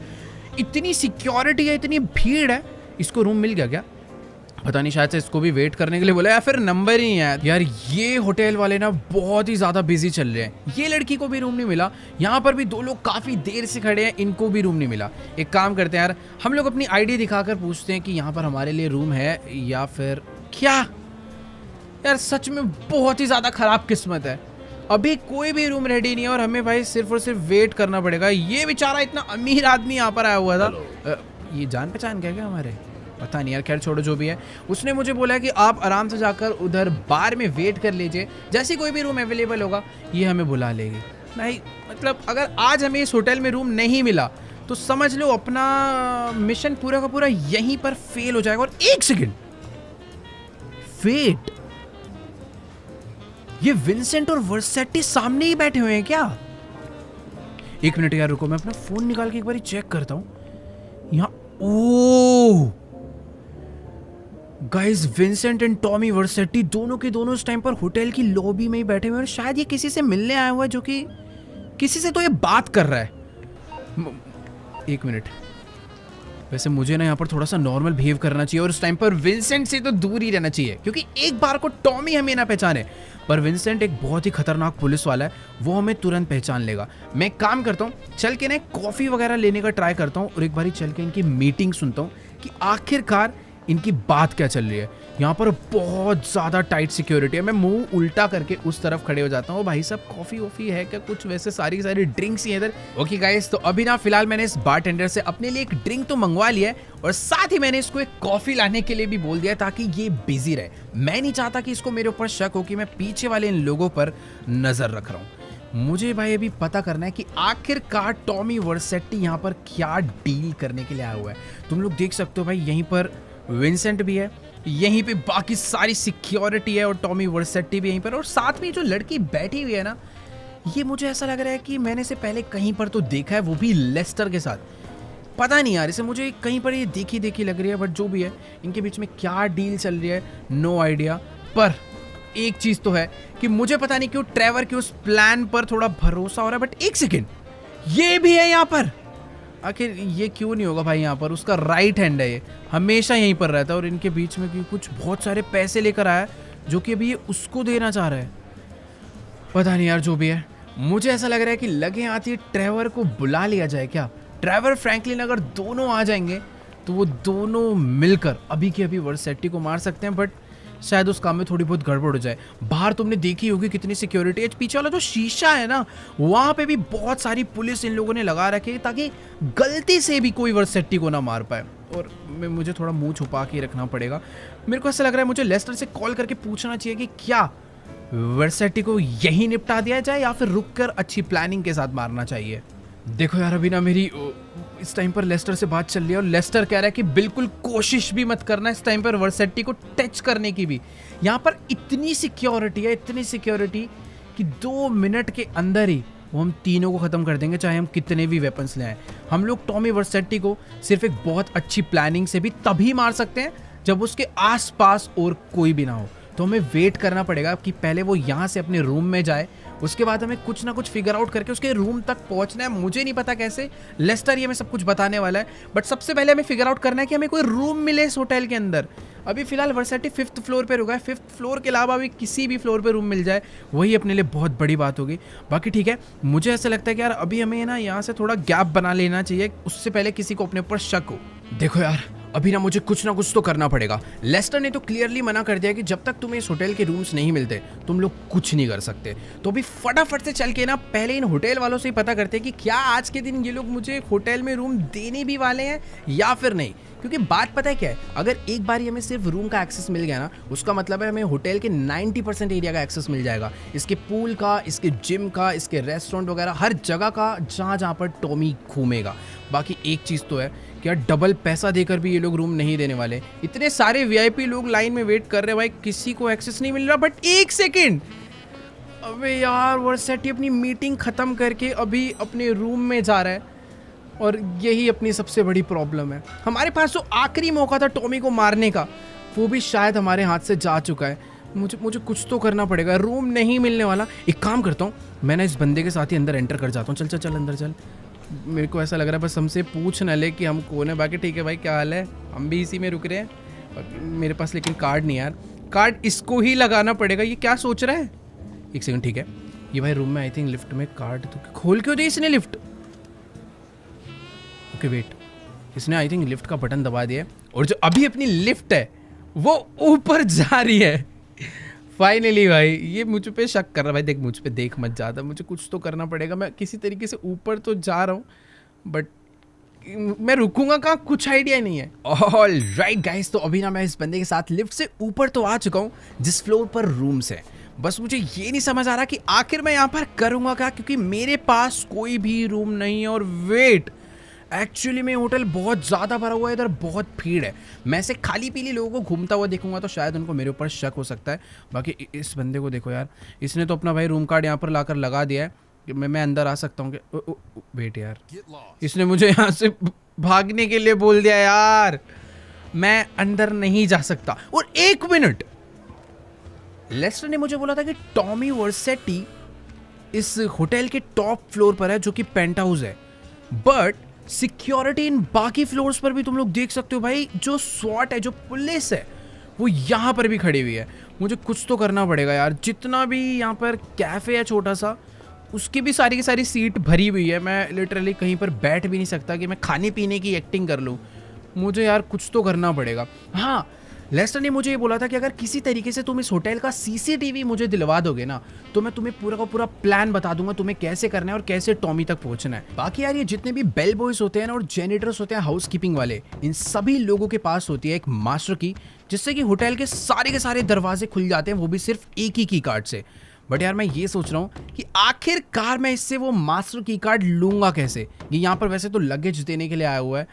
B: इतनी सिक्योरिटी है, इतनी भीड़ है, इसको रूम मिल गया क्या पता नहीं, शायद से इसको भी वेट करने के लिए बोला या फिर नंबर ही है। यार ये होटल वाले ना बहुत ही ज़्यादा बिजी चल रहे हैं। ये लड़की को भी रूम नहीं मिला, यहाँ पर भी 2 लोग काफ़ी देर से खड़े हैं, इनको भी रूम नहीं मिला। एक काम करते हैं यार, हम लोग अपनी आईडी दिखाकर पूछते हैं कि यहाँ पर हमारे लिए रूम है या फिर क्या। यार सच में बहुत ही ज़्यादा ख़राब किस्मत है, अभी कोई भी रूम रेडी नहीं है और हमें भाई सिर्फ और सिर्फ वेट करना पड़ेगा। ये बेचारा इतना अमीर आदमी यहाँ पर आया हुआ था, ये जान पहचान क्या हमारे, पता नहीं यार, खैर छोड़ो जो भी है। उसने मुझे बोला कि आप आराम से जाकर उधर बार में वेट कर लीजिए, जैसे कोई भी रूम अवेलेबल होगा ये हमें बुला लेगी। भाई मतलब अगर आज हमें इस होटल में रूम नहीं मिला तो समझ लो अपना मिशन पूरा का पूरा यहीं पर फेल हो जाएगा। और एक सेकंड, वेट, ये विंसेंट और वर्सेटी सामने ही बैठे हुए हैं क्या? एक मिनट यार रुको, मैं अपना फोन निकाल के एक बार चेक करता हूं। यहाँ ओ गाइस, विंसेंट एंड टॉमी वर्सेटी दोनों के दोनों इस टाइम पर होटल की लॉबी में ही बैठे हुए हैं। शायद ये किसी से मिलने आया हुआ है, जो कि किसी से तो ये बात कर रहा है। एक मिनट, वैसे मुझे ना यहाँ पर थोड़ा सा नॉर्मल बिहेव करना चाहिए और इस टाइम पर विंसेंट से तो दूर ही रहना चाहिए, क्योंकि एक बार को टॉमी हमें ना पहचाने, पर विंसेंट एक बहुत ही खतरनाक पुलिस वाला है, वो हमें तुरंत पहचान लेगा। मैं एक काम करता हूँ, चल के ना कॉफ़ी वगैरह लेने का ट्राई करता हूँ और एक बारी चल के इनकी मीटिंग सुनता हूँ कि आखिरकार इनकी बात क्या चल रही है। यहाँ पर बहुत ज़्यादा टाइट सिक्योरिटी है। मैं मुंह उल्टा करके उस तरफ खड़े हो जाता हूँ। भाई साहब कॉफ़ी वॉफ़ी है क्या कुछ? वैसे सारी ड्रिंक्स ही है इधर। ओके गाइस, तो अभी ना फिलहाल मैंने इस बारटेंडर से अपने लिए एक ड्रिंक तो मंगवा लिया है और साथ ही मैंने इसको एक कॉफ़ी लाने के लिए भी बोल दिया ताकि ये बिजी रहे। मैं नहीं चाहता कि इसको मेरे ऊपर शक हो कि मैं पीछे वाले इन लोगों पर नज़र रख रहा हूँ। मुझे भाई अभी पता करना है कि आखिरकार टॉमी वर्सेटी यहाँ पर क्या डील करने के लिए आया हुआ है। तुम लोग देख सकते हो भाई, यहीं पर विंसेंट भी है, यहीं पे बाकी सारी सिक्योरिटी है और टॉमी वर्सेटी भी यहीं पर, और साथ में जो लड़की बैठी हुई है ना, ये मुझे ऐसा लग रहा है कि मैंने इसे पहले कहीं पर तो देखा है, वो भी लेस्टर के साथ। पता नहीं यार, इसे मुझे कहीं पर ये देखी देखी लग रही है, बट जो भी है इनके बीच में क्या डील चल रही है नो आइडिया। पर एक चीज़ तो है कि मुझे पता नहीं क्यों ट्रेवर के उस प्लान पर थोड़ा भरोसा हो रहा है। बट एक सेकेंड, ये भी है यहाँ पर, आखिर ये क्यों नहीं होगा भाई? यहाँ पर उसका राइट हैंड है, ये हमेशा यहीं पर रहता है और इनके बीच में कुछ बहुत सारे पैसे लेकर आया जो कि अभी ये उसको देना चाह रहा है। पता नहीं यार, जो भी है मुझे ऐसा लग रहा है कि लगे आती ट्रेवर को बुला लिया जाए क्या। ट्रेवर फ्रैंकलिन अगर दोनों आ जाएंगे तो वो दोनों मिलकर अभी के अभी वर्सेटी को मार सकते हैं, बट शायद उस काम में थोड़ी बहुत गड़बड़ हो जाए। बाहर तुमने देखी होगी कितनी सिक्योरिटी है, पीछे वाला जो शीशा है ना, वहाँ पे भी बहुत सारी पुलिस इन लोगों ने लगा रखी है ताकि गलती से भी कोई वर्सेटी को ना मार पाए। और मुझे थोड़ा मुंह छुपा के रखना पड़ेगा। मेरे को ऐसा लग रहा है मुझे लेस्टर से कॉल करके पूछना चाहिए कि क्या वर्सेटी को यही निपटा दिया जाए या फिर रुक कर अच्छी प्लानिंग के साथ मारना चाहिए। देखो यार, अभी ना मेरी इस टाइम पर लेस्टर से बात चल रही है और लेस्टर कह रहा है कि बिल्कुल कोशिश भी मत करना इस टाइम पर वर्सेटी को टच करने की भी। यहाँ पर इतनी सिक्योरिटी है, इतनी सिक्योरिटी कि 2 मिनट के अंदर ही वो हम तीनों को ख़त्म कर देंगे, चाहे हम कितने भी वेपन्स ले आए। हम लोग टॉमी वर्सेटी को सिर्फ एक बहुत अच्छी प्लानिंग से भी तभी मार सकते हैं जब उसके आसपास और कोई भी ना हो। तो हमें वेट करना पड़ेगा कि पहले वो यहाँ से अपने रूम में जाए, उसके बाद हमें कुछ ना कुछ फिगर आउट करके उसके रूम तक पहुँचना है। मुझे नहीं पता कैसे, लेस्टर ये हमें सब कुछ बताने वाला है, बट सबसे पहले हमें फिगर आउट करना है कि हमें कोई रूम मिले इस होटल के अंदर। अभी फिलहाल वर्सेटी 5th फ्लोर पे रुका है, 5th फ्लोर के अलावा भी किसी भी फ्लोर पे रूम मिल जाए वही अपने लिए बहुत बड़ी बात होगी। बाकी ठीक है, मुझे ऐसा लगता है कि यार अभी हमें ना यहाँ से थोड़ा गैप बना लेना चाहिए, उससे पहले किसी को अपने ऊपर शक हो। देखो यार, अभी ना मुझे कुछ ना कुछ तो करना पड़ेगा। लेस्टर ने तो क्लियरली मना कर दिया कि जब तक तुम्हें इस होटल के रूम्स नहीं मिलते तुम लोग कुछ नहीं कर सकते। तो अभी फटाफट से चल के ना पहले इन होटल वालों से ही पता करते हैं कि क्या आज के दिन ये लोग मुझे होटल में रूम देने भी वाले हैं या फिर नहीं। क्योंकि बात पता है क्या है, अगर एक बार हमें सिर्फ रूम का एक्सेस मिल गया ना, उसका मतलब है हमें होटल के 90% एरिया का एक्सेस मिल जाएगा, इसके पूल का, इसके जिम का, इसके रेस्टोरेंट वगैरह हर जगह का, जहाँ पर टॉमी घूमेगा। बाकी एक चीज़ तो है कि यार डबल पैसा देकर भी ये लोग रूम नहीं देने वाले। इतने सारे वीआईपी लोग लाइन में वेट कर रहे हैं भाई, किसी को एक्सेस नहीं मिल रहा। बट एक सेकेंड, अबे यार वर्सेटी अपनी मीटिंग ख़त्म करके अभी अपने रूम में जा रहा है और यही अपनी सबसे बड़ी प्रॉब्लम है। हमारे पास जो आखिरी मौका था टॉमी को मारने का, वो भी शायद हमारे हाथ से जा चुका है। मुझे कुछ तो करना पड़ेगा, रूम नहीं मिलने वाला। एक काम करता हूँ, मैं ना इस बंदे के साथ ही अंदर एंटर कर जाता हूँ। चल चल चल अंदर चल। मेरे को ऐसा लग रहा है बस हमसे पूछ न ले कि हम कौन है। बाकी ठीक है भाई, क्या हाल है, हम भी इसी में रुक रहे हैं। मेरे पास लेकिन कार्ड नहीं यार, कार्ड इसको ही लगाना पड़ेगा। ये क्या सोच रहा है? एक सेकंड, ठीक है ये भाई रूम में आई थिंक लिफ्ट में कार्ड तो खोल क्यों दी इसने लिफ्ट? ओके वेट, इसने आई थिंक लिफ्ट का बटन दबा दिया है और जो अभी अपनी लिफ्ट है वो ऊपर जा रही है। फाइनली भाई ये मुझ पे शक कर रहा है। भाई देख, मुझ पे देख मत ज़्यादा, मुझे कुछ तो करना पड़ेगा। मैं किसी तरीके से ऊपर तो जा रहा हूँ बट मैं रुकूंगा कहाँ, कुछ आइडिया नहीं है। ऑल राइट गाइस, तो अभी ना मैं इस बंदे के साथ लिफ्ट से ऊपर तो आ चुका हूँ जिस फ्लोर पर रूम्स है। बस मुझे ये नहीं समझ आ रहा कि आखिर मैं यहाँ पर करूँगा क्या, क्योंकि मेरे पास कोई भी रूम नहीं है। और वेट, एक्चुअली में होटल बहुत ज़्यादा भरा हुआ है, इधर बहुत भीड़ है। मैं ऐसे खाली पीली लोगों को घूमता हुआ देखूंगा तो शायद उनको मेरे ऊपर शक हो सकता है। बाकी इस बंदे को देखो यार, इसने तो अपना भाई रूम कार्ड यहाँ पर लाकर लगा दिया है कि मैं अंदर आ सकता हूँ कि वेट यार, इसने मुझे यहाँ से भागने के लिए बोल दिया यार, मैं अंदर नहीं जा सकता। और एक मिनट, लेस्टर ने मुझे बोला था कि टॉमी वर्सेटी इस होटल के टॉप फ्लोर पर है जो कि पेंट हाउस है, बट सिक्योरिटी इन बाकी फ्लोर्स पर भी तुम लोग देख सकते हो भाई। जो स्वॉट है, जो पुलिस है, वो यहाँ पर भी खड़ी हुई है। मुझे कुछ तो करना पड़ेगा यार। जितना भी यहाँ पर कैफे है छोटा सा, उसकी भी सारी की सारी सीट भरी हुई है। मैं लिटरली कहीं पर बैठ भी नहीं सकता कि मैं खाने पीने की एक्टिंग कर लूँ। मुझे यार कुछ तो करना पड़ेगा। हाँ, लेस्टर ने मुझे ये बोला था कि अगर किसी तरीके से तुम इस होटल का सीसीटीवी मुझे दिलवा दोगे ना, तो मैं तुम्हें पूरा का पूरा प्लान बता दूंगा तुम्हें कैसे करना है और कैसे टॉमी तक पहुंचना है। बाकी यार ये जितने भी बेल बॉयज होते हैं ना और जेनिटर्स होते हैं, हाउस कीपिंग वाले, इन सभी लोगों के पास होती है एक मास्टर की, जिससे कि होटल के सारे दरवाजे खुल जाते हैं, वो भी सिर्फ एक ही कार्ड से। बट यार मैं ये सोच रहा हूँ कि आखिरकार मैं इससे वो मास्टर की कार्ड लूंगा कैसे। ये यहाँ पर वैसे तो लगेज देने के लिए आया हुआ है,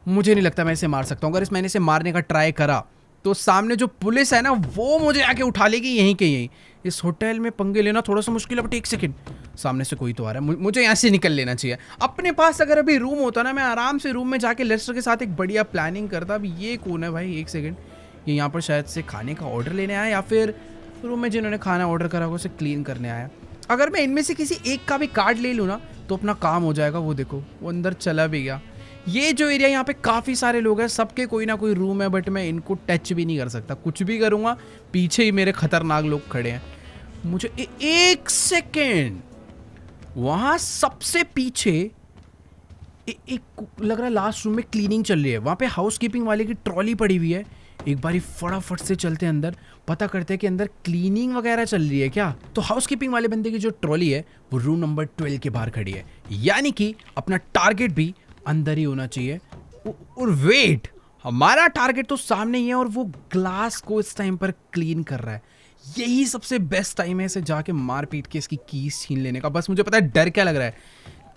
B: मुझे नहीं लगता मैं इसे मार सकता हूँ। अगर मैंने इसे मारने का ट्राई करा तो सामने जो पुलिस है ना, वो मुझे आके उठा लेगी यहीं के यहीं। इस होटल में पंगे लेना थोड़ा सा मुश्किल है। बट एक सेकंड, सामने से कोई तो आ रहा है, मुझे यहाँ से निकल लेना चाहिए। अपने पास अगर अभी रूम होता ना, मैं आराम से रूम में जाके लेस्टर के साथ एक बढ़िया प्लानिंग करता। अब ये कौन है भाई? एक सेकेंड, ये यहाँ पर शायद से खाने का ऑर्डर लेने आया या फिर रूम में जिन्होंने खाना ऑर्डर करा उसे क्लीन करने आया। अगर मैं इनमें से किसी एक का भी कार्ड ले लूँ ना तो अपना काम हो जाएगा। वो देखो, वो अंदर चला भी गया। ये जो एरिया, यहाँ पे काफ़ी सारे लोग हैं, सबके कोई ना कोई रूम है, बट मैं इनको टच भी नहीं कर सकता। कुछ भी करूँगा पीछे ही मेरे खतरनाक लोग खड़े हैं। मुझे एक सेकेंड, वहाँ सबसे पीछे एक लग रहा है लास्ट रूम में क्लीनिंग चल रही है। वहाँ पे हाउस कीपिंग वाले की ट्रॉली पड़ी हुई है। एक बारी फटाफट से चलते हैं अंदर, पता करते हैं कि अंदर क्लीनिंग वगैरह चल रही है क्या। तो हाउस कीपिंग वाले बंदे की जो ट्रॉली है वो रूम नंबर 12 के बाहर खड़ी है, यानी कि अपना टारगेट भी अंदर ही होना चाहिए। और वेट, हमारा टारगेट तो सामने ही है और वो ग्लास को इस टाइम पर क्लीन कर रहा है। यही सबसे बेस्ट टाइम है इसे जाके मार पीट के इसकी कीज छीन लेने का। बस मुझे पता है डर क्या लग रहा है,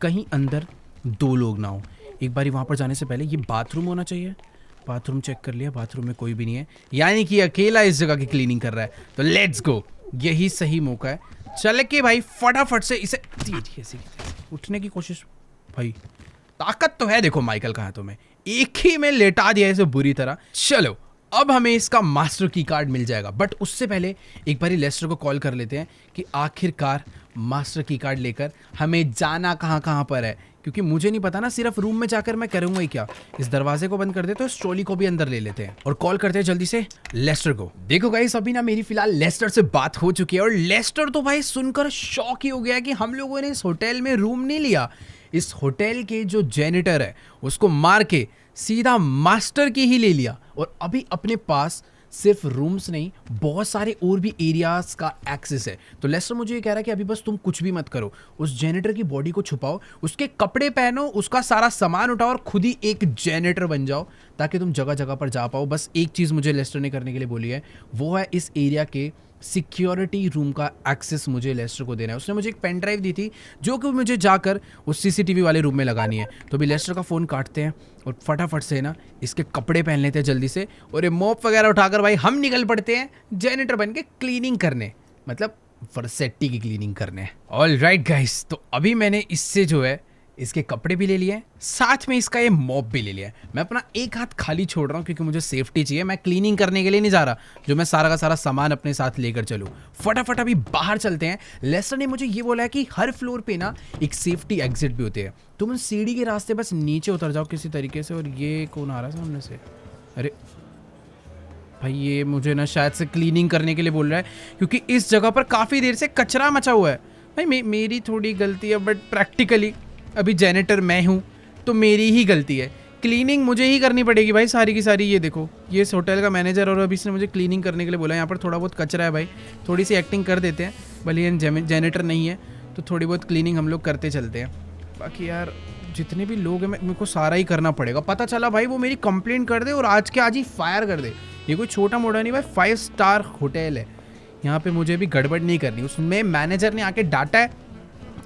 B: कहीं अंदर दो लोग ना हो। एक बारी वहां पर जाने से पहले ये बाथरूम होना चाहिए। बाथरूम चेक कर लिया, बाथरूम में कोई भी नहीं है, यानी कि अकेला इस जगह की क्लीनिंग कर रहा है। तो लेट्स गो, यही सही मौका है। चल के भाई फटाफट से इसे उठने की कोशिश। भाई ताकत तो है, देखो माइकल का हाथों में, एक ही में लेटा दिया इसे बुरी तरह। चलो अब हमें इसका मास्टर की कार्ड मिल जाएगा, बट उससे पहले एक बारी लेस्टर को कॉल कर लेते हैं कि आखिरकार मास्टर की कार्ड लेकर हमें जाना कहाँ पर है, क्योंकि मुझे नहीं पता ना, सिर्फ रूम में जाकर मैं करूंगा ही क्या। इस दरवाजे को बंद कर दे तो इस ट्रॉली को भी अंदर ले लेते हैं और कॉल करते हैं जल्दी से लेस्टर को। देखो गाइस, अभी ना मेरी फिलहाल लेस्टर से बात हो चुकी है और लेस्टर तो भाई सुनकर शॉक ही हो गया कि हम लोगों ने इस होटल में रूम नहीं लिया। इस होटल के जो जेनिटर है उसको मार के सीधा मास्टर की ही ले लिया और अभी अपने पास सिर्फ रूम्स नहीं, बहुत सारे और भी एरियाज का एक्सेस है। तो लेस्टर मुझे ये कह रहा है कि अभी बस तुम कुछ भी मत करो, उस जेनिटर की बॉडी को छुपाओ, उसके कपड़े पहनो, उसका सारा सामान उठाओ और खुद ही एक जेनिटर बन जाओ ताकि तुम जगह जगह पर जा पाओ। बस एक चीज़ मुझे लेस्टर ने करने के लिए बोली है, वो है इस एरिया के सिक्योरिटी रूम का एक्सेस मुझे लेस्टर को देना है। उसने मुझे एक पेन ड्राइव दी थी जो कि मुझे जाकर उस सीसीटीवी वाले रूम में लगानी है। तो अभी लेस्टर का फ़ोन काटते हैं और फटाफट से ना इसके कपड़े पहन लेते हैं जल्दी से, और ये मोप वगैरह उठाकर भाई हम निकल पड़ते हैं जेनिटर बन के क्लीनिंग करने, मतलब वर्सेटी की क्लीनिंग करने। ऑल राइट गाइस, तो अभी मैंने इससे जो है इसके कपड़े भी ले लिए, साथ में इसका ये मॉप भी ले लिया। मैं अपना एक हाथ खाली छोड़ रहा हूँ क्योंकि मुझे सेफ्टी चाहिए। मैं क्लीनिंग करने के लिए नहीं जा रहा जो मैं सारा का सारा सामान अपने साथ लेकर चलूँ। फटाफट अभी बाहर चलते हैं। लेस्टर ने मुझे ये बोला है कि हर फ्लोर पे ना एक सेफ्टी एग्जिट भी होती है। तुम सीढ़ी के रास्ते बस नीचे उतर जाओ किसी तरीके से। और ये कौन आ रहा है सामने से? अरे भाई ये मुझे ना शायद से क्लीनिंग करने के लिए बोल रहा है क्योंकि इस जगह पर काफ़ी देर से कचरा मचा हुआ है। भाई मेरी थोड़ी गलती है, बट प्रैक्टिकली अभी जेनेटर मैं हूँ तो मेरी ही गलती है। क्लीनिंग मुझे ही करनी पड़ेगी भाई सारी की सारी। ये देखो, ये इस होटल का मैनेजर और अभी इसने मुझे क्लीनिंग करने के लिए बोला। यहाँ पर थोड़ा बहुत कचरा है भाई, थोड़ी सी एक्टिंग कर देते हैं। भले ये जेनेटर नहीं है तो थोड़ी बहुत क्लीनिंग हम लोग करते चलते हैं। बाकी यार जितने भी लोग हैं मेरे को सारा ही करना पड़ेगा। पता चला भाई वो मेरी कंप्लेंट कर दे और आज के आज ही फायर कर दे। ये कोई छोटा मोटा नहीं भाई, 5 स्टार होटल है। यहाँ पे मुझे भी गड़बड़ नहीं करनी। उसमें मैनेजर ने आके डांटा है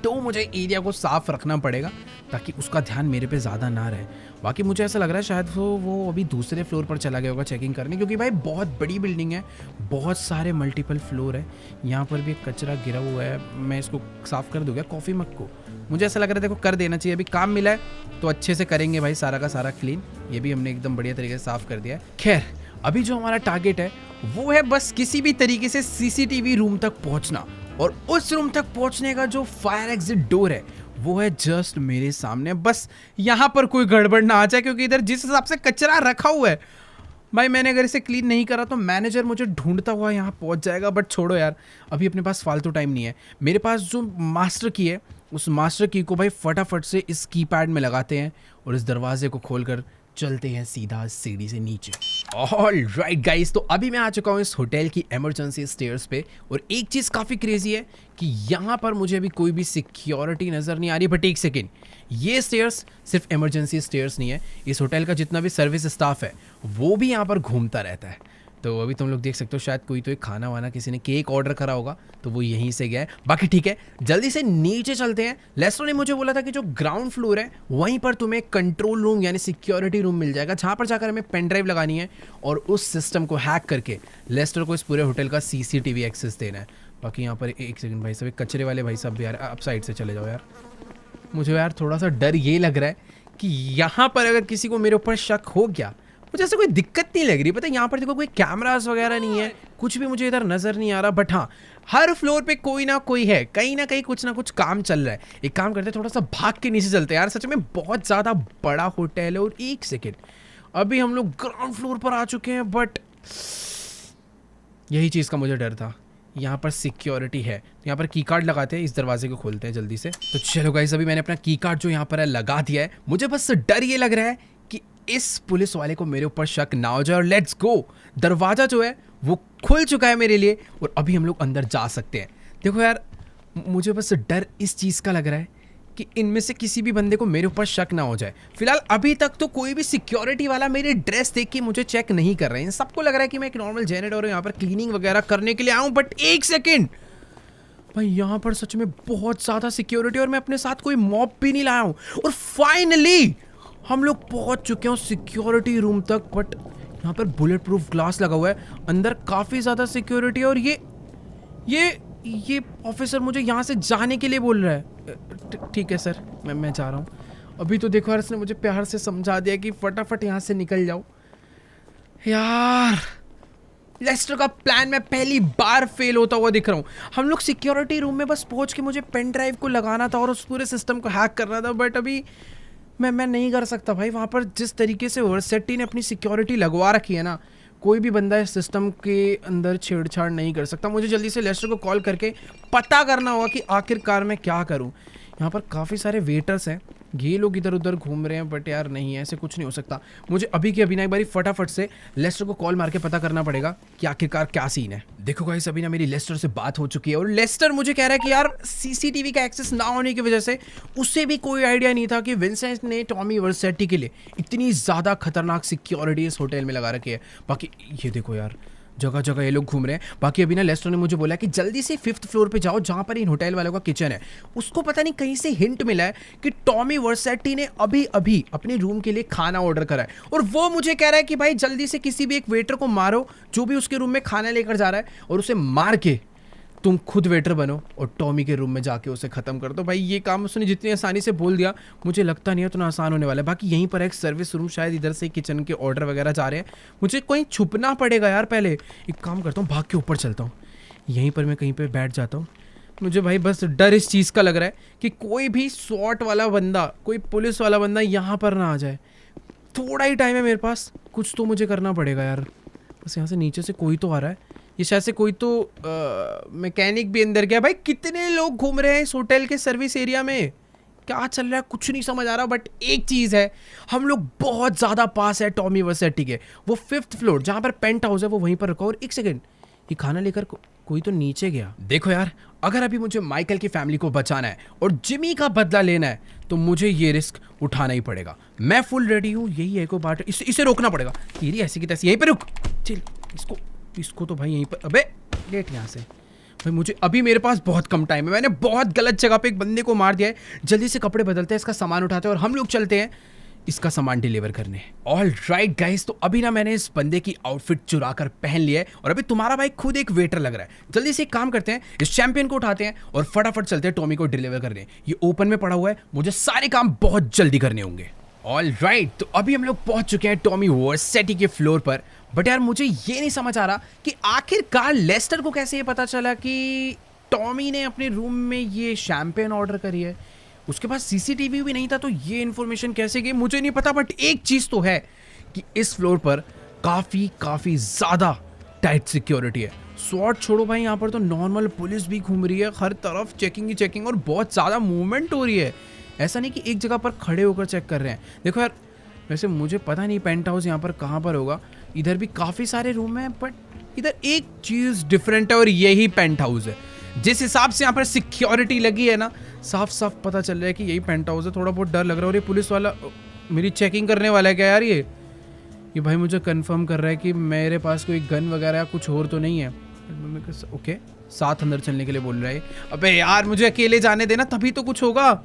B: तो मुझे एरिया को साफ रखना पड़ेगा ताकि उसका ध्यान मेरे पे ज़्यादा ना रहे। बाकी मुझे ऐसा लग रहा है शायद वो अभी दूसरे फ्लोर पर चला गया होगा चेकिंग करने, क्योंकि भाई बहुत बड़ी बिल्डिंग है, बहुत सारे मल्टीपल फ्लोर है। यहाँ पर भी कचरा गिरा हुआ है, मैं इसको साफ़ कर दूँगा कॉफ़ी मग को। मुझे ऐसा लग रहा है देखो कर देना चाहिए। अभी काम मिला है तो अच्छे से करेंगे भाई सारा का सारा क्लीन। ये भी हमने एकदम बढ़िया तरीके से साफ़ कर दिया है। खैर अभी जो हमारा टारगेट है वो है बस किसी भी तरीके से सीसीटीवी रूम तक पहुंचना, और उस रूम तक पहुंचने का जो फायर एग्जिट डोर है वो है जस्ट मेरे सामने। बस यहाँ पर कोई गड़बड़ ना आ जाए क्योंकि इधर जिस हिसाब से कचरा रखा हुआ है भाई, मैंने अगर इसे क्लीन नहीं करा तो मैनेजर मुझे ढूंढता हुआ यहाँ पहुँच जाएगा। बट छोड़ो यार, अभी अपने पास फालतू टाइम नहीं है। मेरे पास जो मास्टर की है उस मास्टर की को भाई फटाफट से इस कीपैड में लगाते हैं और इस दरवाजे को खोलकर चलते हैं सीधा सीढ़ी से नीचे। ऑल राइट गाइस, तो अभी मैं आ चुका हूँ इस होटल की इमरजेंसी स्टेयर्स पे, और एक चीज़ काफ़ी क्रेजी है कि यहाँ पर मुझे अभी कोई भी सिक्योरिटी नज़र नहीं आ रही। बट एक सेकेंड, ये स्टेयर्स सिर्फ इमरजेंसी स्टेयर्स नहीं है, इस होटल का जितना भी सर्विस स्टाफ है वो भी यहाँ पर घूमता रहता है। तो अभी तुम लोग देख सकते हो शायद कोई तो एक खाना वाना किसी ने केक ऑर्डर करा होगा तो वो यहीं से गया है। बाकी ठीक है, जल्दी से नीचे चलते हैं। लेस्टर ने मुझे बोला था कि जो ग्राउंड फ्लोर है वहीं पर तुम्हें कंट्रोल रूम यानी सिक्योरिटी रूम मिल जाएगा, जहाँ पर जाकर हमें पेन ड्राइव लगानी है और उस सिस्टम को हैक करके लेस्टर को इस पूरे होटल का सीसीटीवी एक्सेस देना है। बाकी यहाँ पर एक सेकंड भाई साहब, कचरे वाले भाई साहब यार आप साइड से चले जाओ यार। मुझे यार थोड़ा सा डर ये लग रहा है कि यहाँ पर अगर किसी को मेरे ऊपर शक हो गया, मुझे ऐसा कोई दिक्कत नहीं लग रही। पता है यहाँ पर देखो कोई कैमरास वगैरह नहीं है, कुछ भी मुझे इधर नज़र नहीं आ रहा। बट हाँ, हर फ्लोर पे कोई ना कोई है, कहीं ना कहीं कुछ ना कुछ काम चल रहा है। एक काम करते हैं, थोड़ा सा भाग के नीचे चलते हैं यार, सच में बहुत ज़्यादा बड़ा होटल है। और एक सेकेंड, अभी हम लोग ग्राउंड फ्लोर पर आ चुके हैं, बट यही चीज़ का मुझे डर था। यहाँ पर सिक्योरिटी है, यहाँ पर की कार्ड लगाते हैं, इस दरवाजे को खोलते हैं जल्दी से। तो चलो गाइस, अभी मैंने अपना की कार्ड जो यहाँ पर है लगा दिया है। मुझे बस डर ये लग रहा है कि इस पुलिस वाले को मेरे ऊपर शक ना हो जाए। और लेट्स गो, दरवाजा जो है वो खुल चुका है मेरे लिए और अभी हम लोग अंदर जा सकते हैं। देखो यार, मुझे बस डर इस चीज़ का लग रहा है कि इनमें से किसी भी बंदे को मेरे ऊपर शक ना हो जाए। फिलहाल अभी तक तो कोई भी सिक्योरिटी वाला मेरी ड्रेस देख के मुझे चेक नहीं कर रहे हैं। सबको लग रहा है कि मैं एक नॉर्मल जेनेटर और यहाँ पर क्लीनिंग वगैरह करने के लिए आऊँ। बट एक सेकेंड भाई, यहाँ पर सच में बहुत ज़्यादा सिक्योरिटी और मैं अपने साथ कोई मॉब भी नहीं लाया हूँ। और फाइनली हम लोग पहुँच चुके हैं सिक्योरिटी रूम तक। बट यहाँ पर बुलेट प्रूफ ग्लास लगा हुआ है, अंदर काफ़ी ज़्यादा सिक्योरिटी है। और ये ऑफिसर मुझे यहाँ से जाने के लिए बोल रहा है। ठीक है सर, मैं जा रहा हूँ। अभी तो देखो यार, इसने मुझे प्यार से समझा दिया कि फटाफट यहाँ से निकल जाओ। यार लेस्टर का प्लान मैं पहली बार फेल होता हुआ दिख रहा हूँ। हम लोग सिक्योरिटी रूम में बस पहुँच के मुझे पेन ड्राइव को लगाना था और उस पूरे सिस्टम को हैक करना था। बट अभी मैं नहीं कर सकता भाई। वहाँ पर जिस तरीके से वर्सेटी ने अपनी सिक्योरिटी लगवा रखी है ना, कोई भी बंदा इस सिस्टम के अंदर छेड़छाड़ नहीं कर सकता। मुझे जल्दी से लेस्टर को कॉल करके पता करना होगा कि आखिरकार मैं क्या करूं। यहाँ पर काफ़ी सारे वेटर्स हैं, ये लोग इधर उधर घूम रहे हैं। बट यार नहीं, ऐसे कुछ नहीं हो सकता। मुझे अभी के अभी ना एक बारी फटाफट से लेस्टर को कॉल मार के पता करना पड़ेगा कि आखिरकार क्या सीन है। देखो गाइस, अभी ना मेरी लेस्टर से बात हो चुकी है और लेस्टर मुझे कह रहा है कि यार सीसीटीवी का एक्सेस ना होने की वजह से उसे भी कोई आइडिया नहीं था कि विंसेंट ने टॉमी वर्सेटी के लिए इतनी ज़्यादा खतरनाक सिक्योरिटी इस होटल में लगा रखी है। बाकी ये देखो यार, जगह जगह ये लोग घूम रहे हैं। बाकी अभी ना लेस्टर ने मुझे बोला कि जल्दी से 5th फ्लोर पे जाओ जहाँ पर इन होटल वालों का किचन है। उसको पता नहीं कहीं से हिंट मिला है कि टॉमी वर्सेटी ने अभी अभी अपने रूम के लिए खाना ऑर्डर करा है और वो मुझे कह रहा है कि भाई जल्दी से किसी भी एक वेटर को मारो जो भी उसके रूम में खाना लेकर जा रहा है और उसे मार के तुम खुद वेटर बनो और टॉमी के रूम में जाके उसे ख़त्म कर दो। भाई ये काम उसने जितनी आसानी से बोल दिया, मुझे लगता नहीं है उतना आसान होने वाला है। बाकी यहीं पर एक सर्विस रूम, शायद इधर से किचन के ऑर्डर वगैरह जा रहे हैं। मुझे कहीं छुपना पड़ेगा यार। पहले एक काम करता हूँ, भाग के ऊपर चलता हूँ, यहीं पर मैं कहीं पर बैठ जाता हूँ। मुझे भाई बस डर इस चीज़ का लग रहा है कि कोई भी स्वॉट वाला बंदा, कोई पुलिस वाला बंदा यहाँ पर ना आ जाए। थोड़ा ही टाइम है मेरे पास, कुछ तो मुझे करना पड़ेगा यार। बस यहाँ से नीचे से कोई तो आ रहा है, ये शायद से कोई तो मैकेनिक भी अंदर गया। भाई कितने लोग घूम रहे हैं इस होटल के सर्विस एरिया में, क्या चल रहा है कुछ नहीं समझ आ रहा। बट एक चीज़ है, हम लोग बहुत ज़्यादा पास है टॉमी वर्सेटी के। वो 5th फ्लोर जहाँ पर पेंट हाउस है वो वहीं पर रखा। और एक सेकेंड, ये खाना लेकर कोई तो नीचे गया। देखो यार, अगर अभी मुझे माइकल की फैमिली को बचाना है और जिमी का बदला लेना है तो मुझे ये रिस्क उठाना ही पड़ेगा। मैं फुल रेडी हूँ। यही है को बात, इसे रोकना पड़ेगा। तेरी ऐसी की तैसी, यहीं पे रुक। चल इसको तो भाई यहीं पर, अबे लेट यहाँ से। भाई मुझे अभी, मेरे पास बहुत कम टाइम है, मैंने बहुत गलत जगह पे एक बंदे को मार दिया है। जल्दी से कपड़े बदलते हैं, इसका सामान उठाते हैं और हम लोग चलते हैं इसका सामान डिलीवर करने। ऑल राइट गाइस, तो अभी ना मैंने इस बंदे की आउटफिट चुरा कर पहन लिया है और अभी तुम्हारा भाई खुद एक वेटर लग रहा है। जल्दी से एक काम करते हैं, इस चैंपियन को उठाते हैं और फटाफट चलते हैं टॉमी को डिलीवर करने। ये ओपन में पड़ा हुआ है, मुझे सारे काम बहुत जल्दी करने होंगे। ऑल राइट, तो अभी हम लोग पहुंच चुके हैं टॉमी वर्सेटी के फ्लोर पर। बट यार मुझे ये नहीं समझ आ रहा कि आखिरकार लेस्टर को कैसे ये पता चला कि टॉमी ने अपने रूम में ये शैंपेन ऑर्डर करी है। उसके पास सीसीटीवी भी नहीं था, तो ये इन्फॉर्मेशन कैसे गई मुझे नहीं पता। बट एक चीज़ तो है कि इस फ्लोर पर काफ़ी ज़्यादा टाइट सिक्योरिटी है। स्वॉट छोड़ो भाई, यहाँ पर तो नॉर्मल पुलिस भी घूम रही है, हर तरफ चेकिंग ही चेकिंग और बहुत ज़्यादा मूवमेंट हो रही है। ऐसा नहीं कि एक जगह पर खड़े होकर चेक कर रहे हैं। देखो यार, वैसे मुझे पता नहीं पेंट हाउस यहाँ पर कहाँ पर होगा। इधर भी काफ़ी सारे रूम हैं, बट इधर एक चीज़ डिफरेंट है और यही पेंट हाउस है। जिस हिसाब से यहाँ पर सिक्योरिटी लगी है ना, साफ साफ पता चल रहा है कि यही पेंट हाउस है। थोड़ा बहुत डर लग रहा है। और ये पुलिस वाला मेरी चेकिंग करने वाला है क्या यार? ये भाई मुझे कंफर्म कर रहा है कि मेरे पास कोई गन वगैरह या कुछ और तो नहीं है। ओके, साथ अंदर चलने के लिए बोल रहा है। अबे यार मुझे अकेले जाने देना, तभी तो कुछ होगा।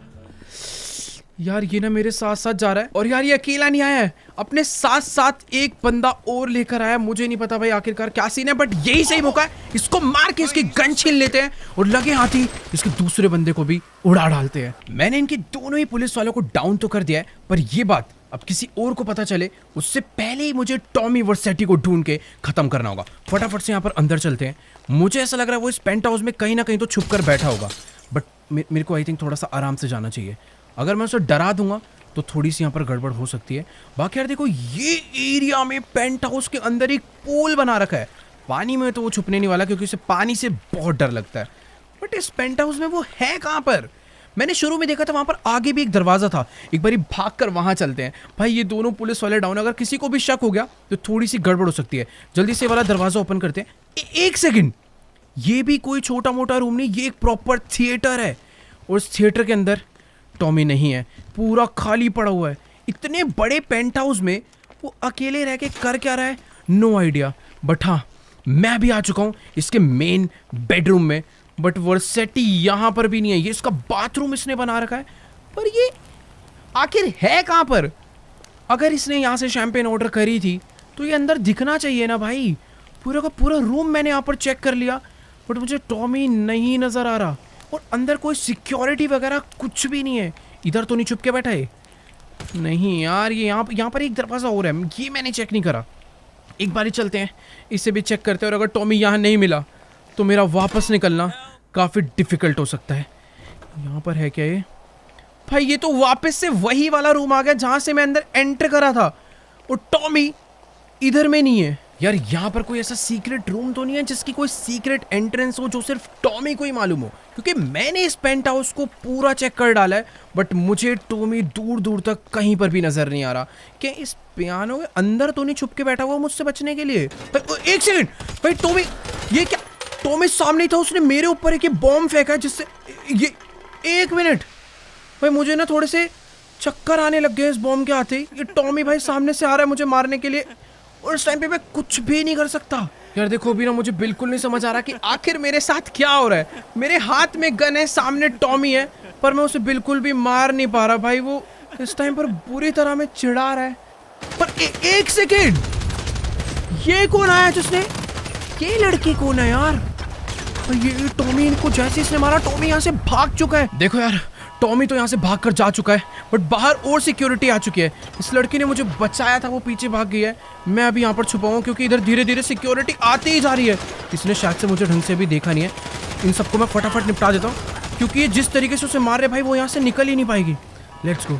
B: यार ये ना मेरे साथ साथ जा रहा है और यार ये अकेला नहीं आया है, अपने साथ साथ एक बंदा और लेकर आया। मुझे नहीं पता भाई आखिरकार क्या सीन है, बट यही सही मौका है, इसको मार के इसकी गन छीन लेते हैं और लगे हाथ ही इसके दूसरे बंदे को भी उड़ा डालते हैं। मैंने इनके दोनों ही पुलिस वालों को डाउन तो कर दिया है, पर ये बात अब किसी और को पता चले उससे पहले ही मुझे टॉमी वर्सेटी को ढूंढ के खत्म करना होगा। फटाफट से यहाँ पर अंदर चलते हैं। मुझे ऐसा लग रहा है वो इस पेंट हाउस में कहीं ना कहीं तो छुप कर बैठा होगा, बट मेरे को आई थिंक थोड़ा सा आराम से जाना चाहिए। अगर मैं उसे डरा दूंगा तो थोड़ी सी यहाँ पर गड़बड़ हो सकती है। बाकी यार देखो, ये एरिया में पेंट हाउस के अंदर एक पूल बना रखा है। पानी में तो वो छुपने नहीं वाला क्योंकि उसे पानी से बहुत डर लगता है, बट इस पेंट हाउस में वो है कहाँ पर? मैंने शुरू में देखा था वहाँ पर आगे भी एक दरवाज़ा था। एक बारी भाग कर वहाँ चलते हैं। भाई ये दोनों पुलिस वाले डाउन, अगर किसी को भी शक हो गया तो थोड़ी सी गड़बड़ हो सकती है। जल्दी से वाला दरवाज़ा ओपन करते हैं। एक सेकेंड, ये भी कोई छोटा मोटा रूम नहीं, ये एक प्रॉपर थिएटर है और इस थिएटर के अंदर टॉमी नहीं है, पूरा खाली पड़ा हुआ है। इतने बड़े पेंट हाउस में वो अकेले रह के कर क्या रहा है, नो आइडिया। बट हाँ, मैं भी आ चुका हूँ इसके मेन बेडरूम में, बट वर्सेटी यहाँ पर भी नहीं है। ये इसका बाथरूम इसने बना रखा है, पर ये आखिर है कहाँ पर? अगर इसने यहाँ से शैंपेन ऑर्डर करी थी तो ये अंदर दिखना चाहिए ना भाई। पूरा का पूरा रूम मैंने यहाँ पर चेक कर लिया, बट मुझे टॉमी नहीं नज़र आ रहा और अंदर कोई सिक्योरिटी वगैरह कुछ भी नहीं है। इधर तो नहीं छुप के बैठा है? नहीं यार, ये यहाँ पर एक दरवाज़ा और है, ये मैंने चेक नहीं करा। एक बारी चलते हैं, इसे भी चेक करते हैं, और अगर टॉमी यहाँ नहीं मिला तो मेरा वापस निकलना काफ़ी डिफ़िकल्ट हो सकता है। यहाँ पर है क्या ये? भाई ये तो वापस से वही वाला रूम आ गया जहाँ से मैं अंदर एंटर करा था और टॉमी इधर में नहीं है। यार यहाँ पर कोई ऐसा सीक्रेट रूम तो नहीं है जिसकी कोई सीक्रेट एंट्रेंस हो जो सिर्फ टॉमी को ही मालूम हो? क्योंकि मैंने इस पेंट हाउस को पूरा चेक कर डाला है, बट मुझे टॉमी दूर दूर तक कहीं पर भी नजर नहीं आ रहा। क्या इस पियानो के अंदर तो नहीं छुप के बैठा हुआ मुझसे बचने के लिए? एक सेकंड भाई, टॉमी ये क्या? टॉमी सामने था, उसने मेरे ऊपर एक बॉम्ब फेंका जिससे ये, एक मिनट भाई, मुझे ना थोड़े से चक्कर आने लग गए इस बॉम्ब के आते ही। ये टॉमी भाई सामने से आ रहा है मुझे मारने के लिए और इस टाइम पे मैं कुछ भी नहीं कर सकता। यार देखो अभी ना मुझे बिल्कुल नहीं समझ आ रहा कि आखिर मेरे साथ क्या हो रहा है। मेरे हाथ में गन है, सामने टॉमी है, पर मैं उसे बिल्कुल भी मार नहीं पा रहा। भाई वो इस टाइम पर बुरी तरह में चिढ़ा रहा है। पर एक सेकेंड, ये कौन आया जिसने? ये लड़की कौन है यार? ये टॉमी इनको जैसे इसने मारा, टॉमी यहाँ से भाग चुका है। देखो यार, टॉमी तो यहाँ से भाग कर जा चुका है, बट बाहर और सिक्योरिटी आ चुकी है। इस लड़की ने मुझे बचाया था, वो पीछे भाग गई है। मैं अभी यहाँ पर छुपा हूँ क्योंकि इधर धीरे धीरे सिक्योरिटी आती ही जा रही है। इसने शायद से मुझे ढंग से भी देखा नहीं है। इन सबको मैं फटाफट निपटा देता हूँ, क्योंकि ये जिस तरीके से उसे मार रहे भाई, वो यहाँ से निकल ही नहीं पाएगी। Let's go.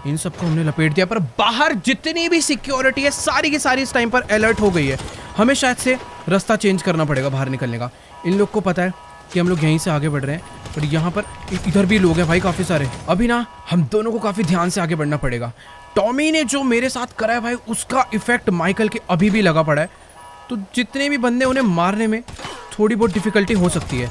B: इन सबको हमने लपेट दिया, पर बाहर जितनी भी सिक्योरिटी है सारी की सारी इस टाइम पर अलर्ट हो गई है। हमें शायद से रास्ता चेंज करना पड़ेगा बाहर निकलने का। इन लोग को पता है कि हम लोग यहीं से आगे बढ़ रहे हैं, पर यहाँ पर इधर भी लोग हैं भाई काफ़ी सारे। अभी ना हम दोनों को काफ़ी ध्यान से आगे बढ़ना पड़ेगा। टॉमी ने जो मेरे साथ करा है भाई, उसका इफेक्ट माइकल के अभी भी लगा पड़ा है। तो जितने भी बंदे, उन्हें मारने में थोड़ी बहुत डिफिकल्टी हो सकती है।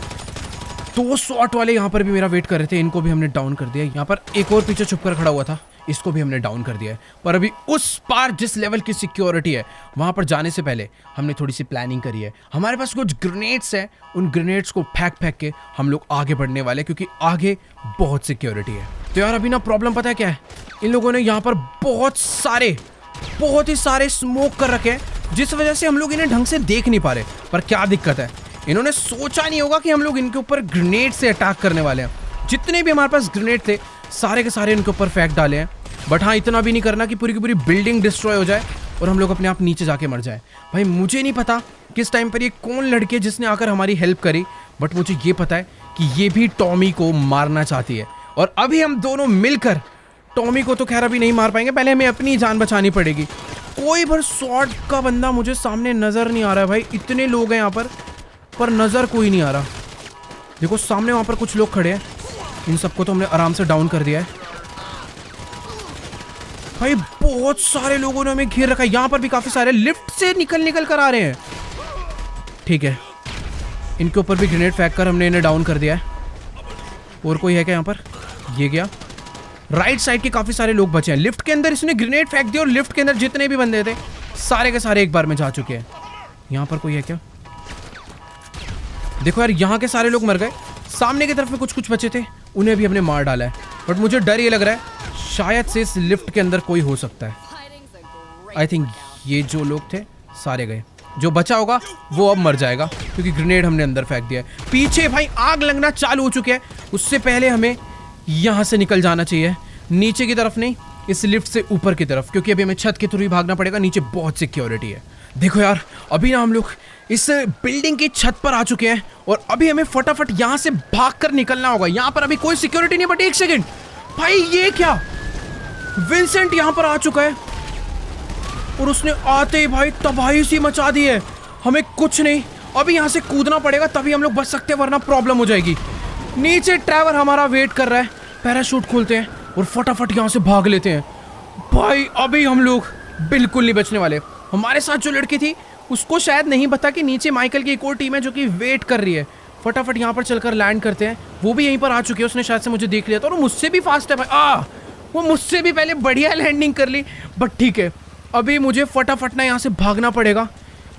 B: 2 शॉट वाले यहाँ पर भी मेरा वेट कर रहे थे, इनको भी हमने डाउन कर दिया। यहाँ पर एक और पीछे छुप कर खड़ा हुआ था, इसको भी हमने डाउन कर दिया है। पर अभी उस पार जिस लेवल की सिक्योरिटी है, वहां पर जाने से पहले हमने थोड़ी सी प्लानिंग करी है। हमारे पास कुछ ग्रेनेड्स हैं, उन ग्रेनेड्स को फेंक के हम लोग आगे बढ़ने वाले, क्योंकि आगे बहुत सिक्योरिटी है। तो यार अभी ना प्रॉब्लम पता है क्या है, इन लोगों ने यहाँ पर बहुत ही सारे स्मोक कर रखे हैं, जिस वजह से हम लोग इन्हें ढंग से देख नहीं पा रहे। पर क्या दिक्कत है, इन्होंने सोचा नहीं होगा कि हम लोग इनके ऊपर ग्रेनेड से अटैक करने वाले हैं। जितने भी हमारे पास ग्रेनेड थे सारे के सारे इनके ऊपर फेंक डाले हैं। बट हाँ, इतना भी नहीं करना कि पूरी की पूरी बिल्डिंग डिस्ट्रॉय हो जाए और हम लोग अपने आप नीचे जाके मर जाए। भाई मुझे नहीं पता किस टाइम पर ये कौन लड़की है जिसने आकर हमारी हेल्प करी, बट मुझे ये पता है कि ये भी टॉमी को मारना चाहती है। और अभी हम दोनों मिलकर टॉमी को तो खैर अभी नहीं मार पाएंगे, पहले हमें अपनी जान बचानी पड़ेगी। कोई भर स्वॉर्ड का बंदा मुझे सामने नजर नहीं आ रहा है भाई, इतने लोग हैं यहाँ पर नजर कोई नहीं आ रहा। देखो सामने वहाँ पर कुछ लोग खड़े हैं, इन सबको तो हमने आराम से डाउन कर दिया है। भाई बहुत सारे लोगों ने हमें घेर रखा है, यहाँ पर भी काफी सारे लिफ्ट से निकल कर आ रहे हैं। ठीक है, इनके ऊपर भी ग्रेनेड फेंक कर हमने इन्हें डाउन कर दिया है। और कोई है क्या यहाँ पर? ये गया। राइट साइड के काफी सारे लोग बचे हैं। लिफ्ट के अंदर इसने ग्रेनेड फेंक दिया और लिफ्ट के अंदर जितने भी बंदे थे सारे के सारे एक बार में जा चुके हैं। यहाँ पर कोई है क्या? देखो यार, यहाँ के सारे लोग मर गए। सामने की तरफ में कुछ बचे थे, उन्हें भी हमने मार डाला है। बट मुझे डर ये लग रहा है शायद से इस लिफ्ट के अंदर कोई हो सकता है। आई थिंक ये जो लोग थे सारे गए, जो बचा होगा वो अब मर जाएगा, क्योंकि ग्रेनेड हमने अंदर फेंक दिया है। पीछे भाई आग लगना चालू हो चुके हैं, उससे पहले हमें यहाँ से निकल जाना चाहिए, नीचे की तरफ नहीं, इस लिफ्ट से ऊपर की तरफ, क्योंकि अभी हमें छत के थ्रू ही भागना पड़ेगा। नीचे बहुत सिक्योरिटी है। देखो यार, अभी ना हम लोग इस बिल्डिंग की छत पर आ चुके हैं और अभी हमें फटाफट यहाँ से भागकर निकलना होगा। यहाँ पर अभी कोई सिक्योरिटी नहीं, बट एक सेकंड भाई, ये क्या? विंसेंट यहाँ पर आ चुका है और उसने आते ही भाई तबाही सी मचा दी है। हमें कुछ नहीं, अभी यहाँ से कूदना पड़ेगा तभी हम लोग बच सकते हैं, वरना प्रॉब्लम हो जाएगी। नीचे ट्रैवर हमारा वेट कर रहा है, पैराशूट खोलते हैं और फटाफट यहाँ से भाग लेते हैं। भाई अभी हम लोग बिल्कुल नहीं बचने वाले। हमारे साथ जो लड़की थी उसको शायद नहीं पता कि नीचे माइकल की एक और टीम है जो कि वेट कर रही है। फटाफट यहाँ पर चलकर लैंड करते हैं। वो भी यहीं पर आ चुकी है, उसने शायद से मुझे देख लिया था और मुझसे भी फास्ट है भाई। वो मुझसे भी पहले बढ़िया लैंडिंग कर ली। बट ठीक है, अभी मुझे फटाफट ना यहाँ से भागना पड़ेगा,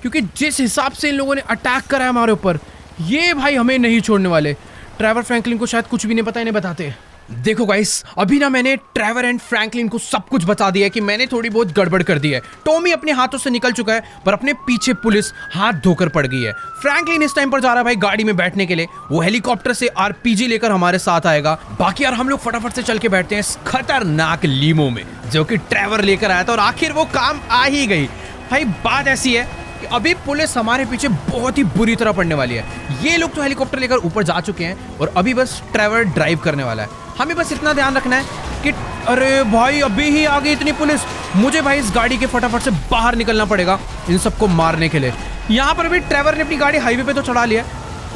B: क्योंकि जिस हिसाब से इन लोगों ने अटैक करा है हमारे ऊपर, ये भाई हमें नहीं छोड़ने वाले। ट्रैवर फ्रैंकलिन को शायद कुछ भी नहीं पता, इन्हें बताते। देखो गाइस, अभी ना मैंने ट्रैवर एंड फ्रैंकलिन को सब कुछ बता दिया है कि मैंने थोड़ी बहुत गड़बड़ कर दी है। टॉमी अपने हाथों से निकल चुका है, पर अपने पीछे पुलिस हाथ धोकर पड़ गई है। फ्रैंकलिन इस टाइम पर जा रहा है भाई गाड़ी में बैठने के लिए, वो हेलीकॉप्टर से आरपीजी लेकर हमारे साथ आएगा। बाकी यार हम लोग फटाफट से चल के बैठते हैं इस खतरनाक लीमो में, जो कि ट्रैवर लेकर आया था और आखिर वो काम आ ही गई। भाई बात ऐसी है कि अभी पुलिस हमारे पीछे बहुत ही बुरी तरह पड़ने वाली है। ये लोग तो हेलीकॉप्टर लेकर ऊपर जा चुके हैं और अभी बस ट्रैवर ड्राइव करने वाला है। हमें बस इतना ध्यान रखना है कि अरे भाई अभी ही आ गई इतनी पुलिस। मुझे भाई इस गाड़ी के फटाफट से बाहर निकलना पड़ेगा इन सबको मारने के लिए। यहाँ पर भी ट्रैवर ने अपनी गाड़ी हाईवे पे तो चढ़ा लिया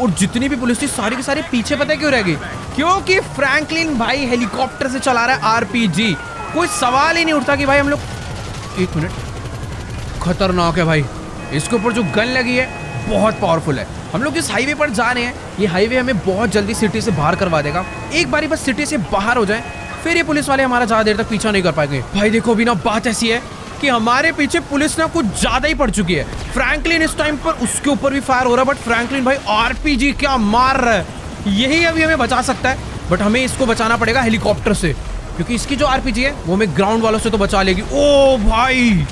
B: और जितनी भी पुलिस थी सारी की सारी पीछे। पता है क्यों रहेगी? क्योंकि फ्रैंकलिन भाई हेलीकॉप्टर से चला रहा है आरपीजी। कोई सवाल ही नहीं उठता कि भाई हम लोग, एक मिनट, खतरनाक है भाई। इसके ऊपर जो गन लगी है बहुत पावरफुल है। हम लोग इस हाईवे पर जा रहे हैं, ये हाईवे हमें बहुत जल्दी सिटी से बाहर करवा देगा। एक बारी बस सिटी से बाहर हो जाए, फिर ये पुलिस वाले हमारा ज्यादा देर तक पीछा नहीं कर पाएंगे। भाई देखो अभी ना बात ऐसी है कि हमारे पीछे पुलिस ना कुछ ज्यादा ही पड़ चुकी है। फ्रैंकलिन इस टाइम पर उसके ऊपर भी फायर हो रहा है, बट फ्रैंकलिन भाई आरपीजी क्या मार रहा है। यही अभी हमें बचा सकता है, बट हमें इसको बचाना पड़ेगा हेलीकॉप्टर से, क्योंकि इसकी जो आरपीजी है वो हमें ग्राउंड वालों से तो बचा लेगी। ओ भाई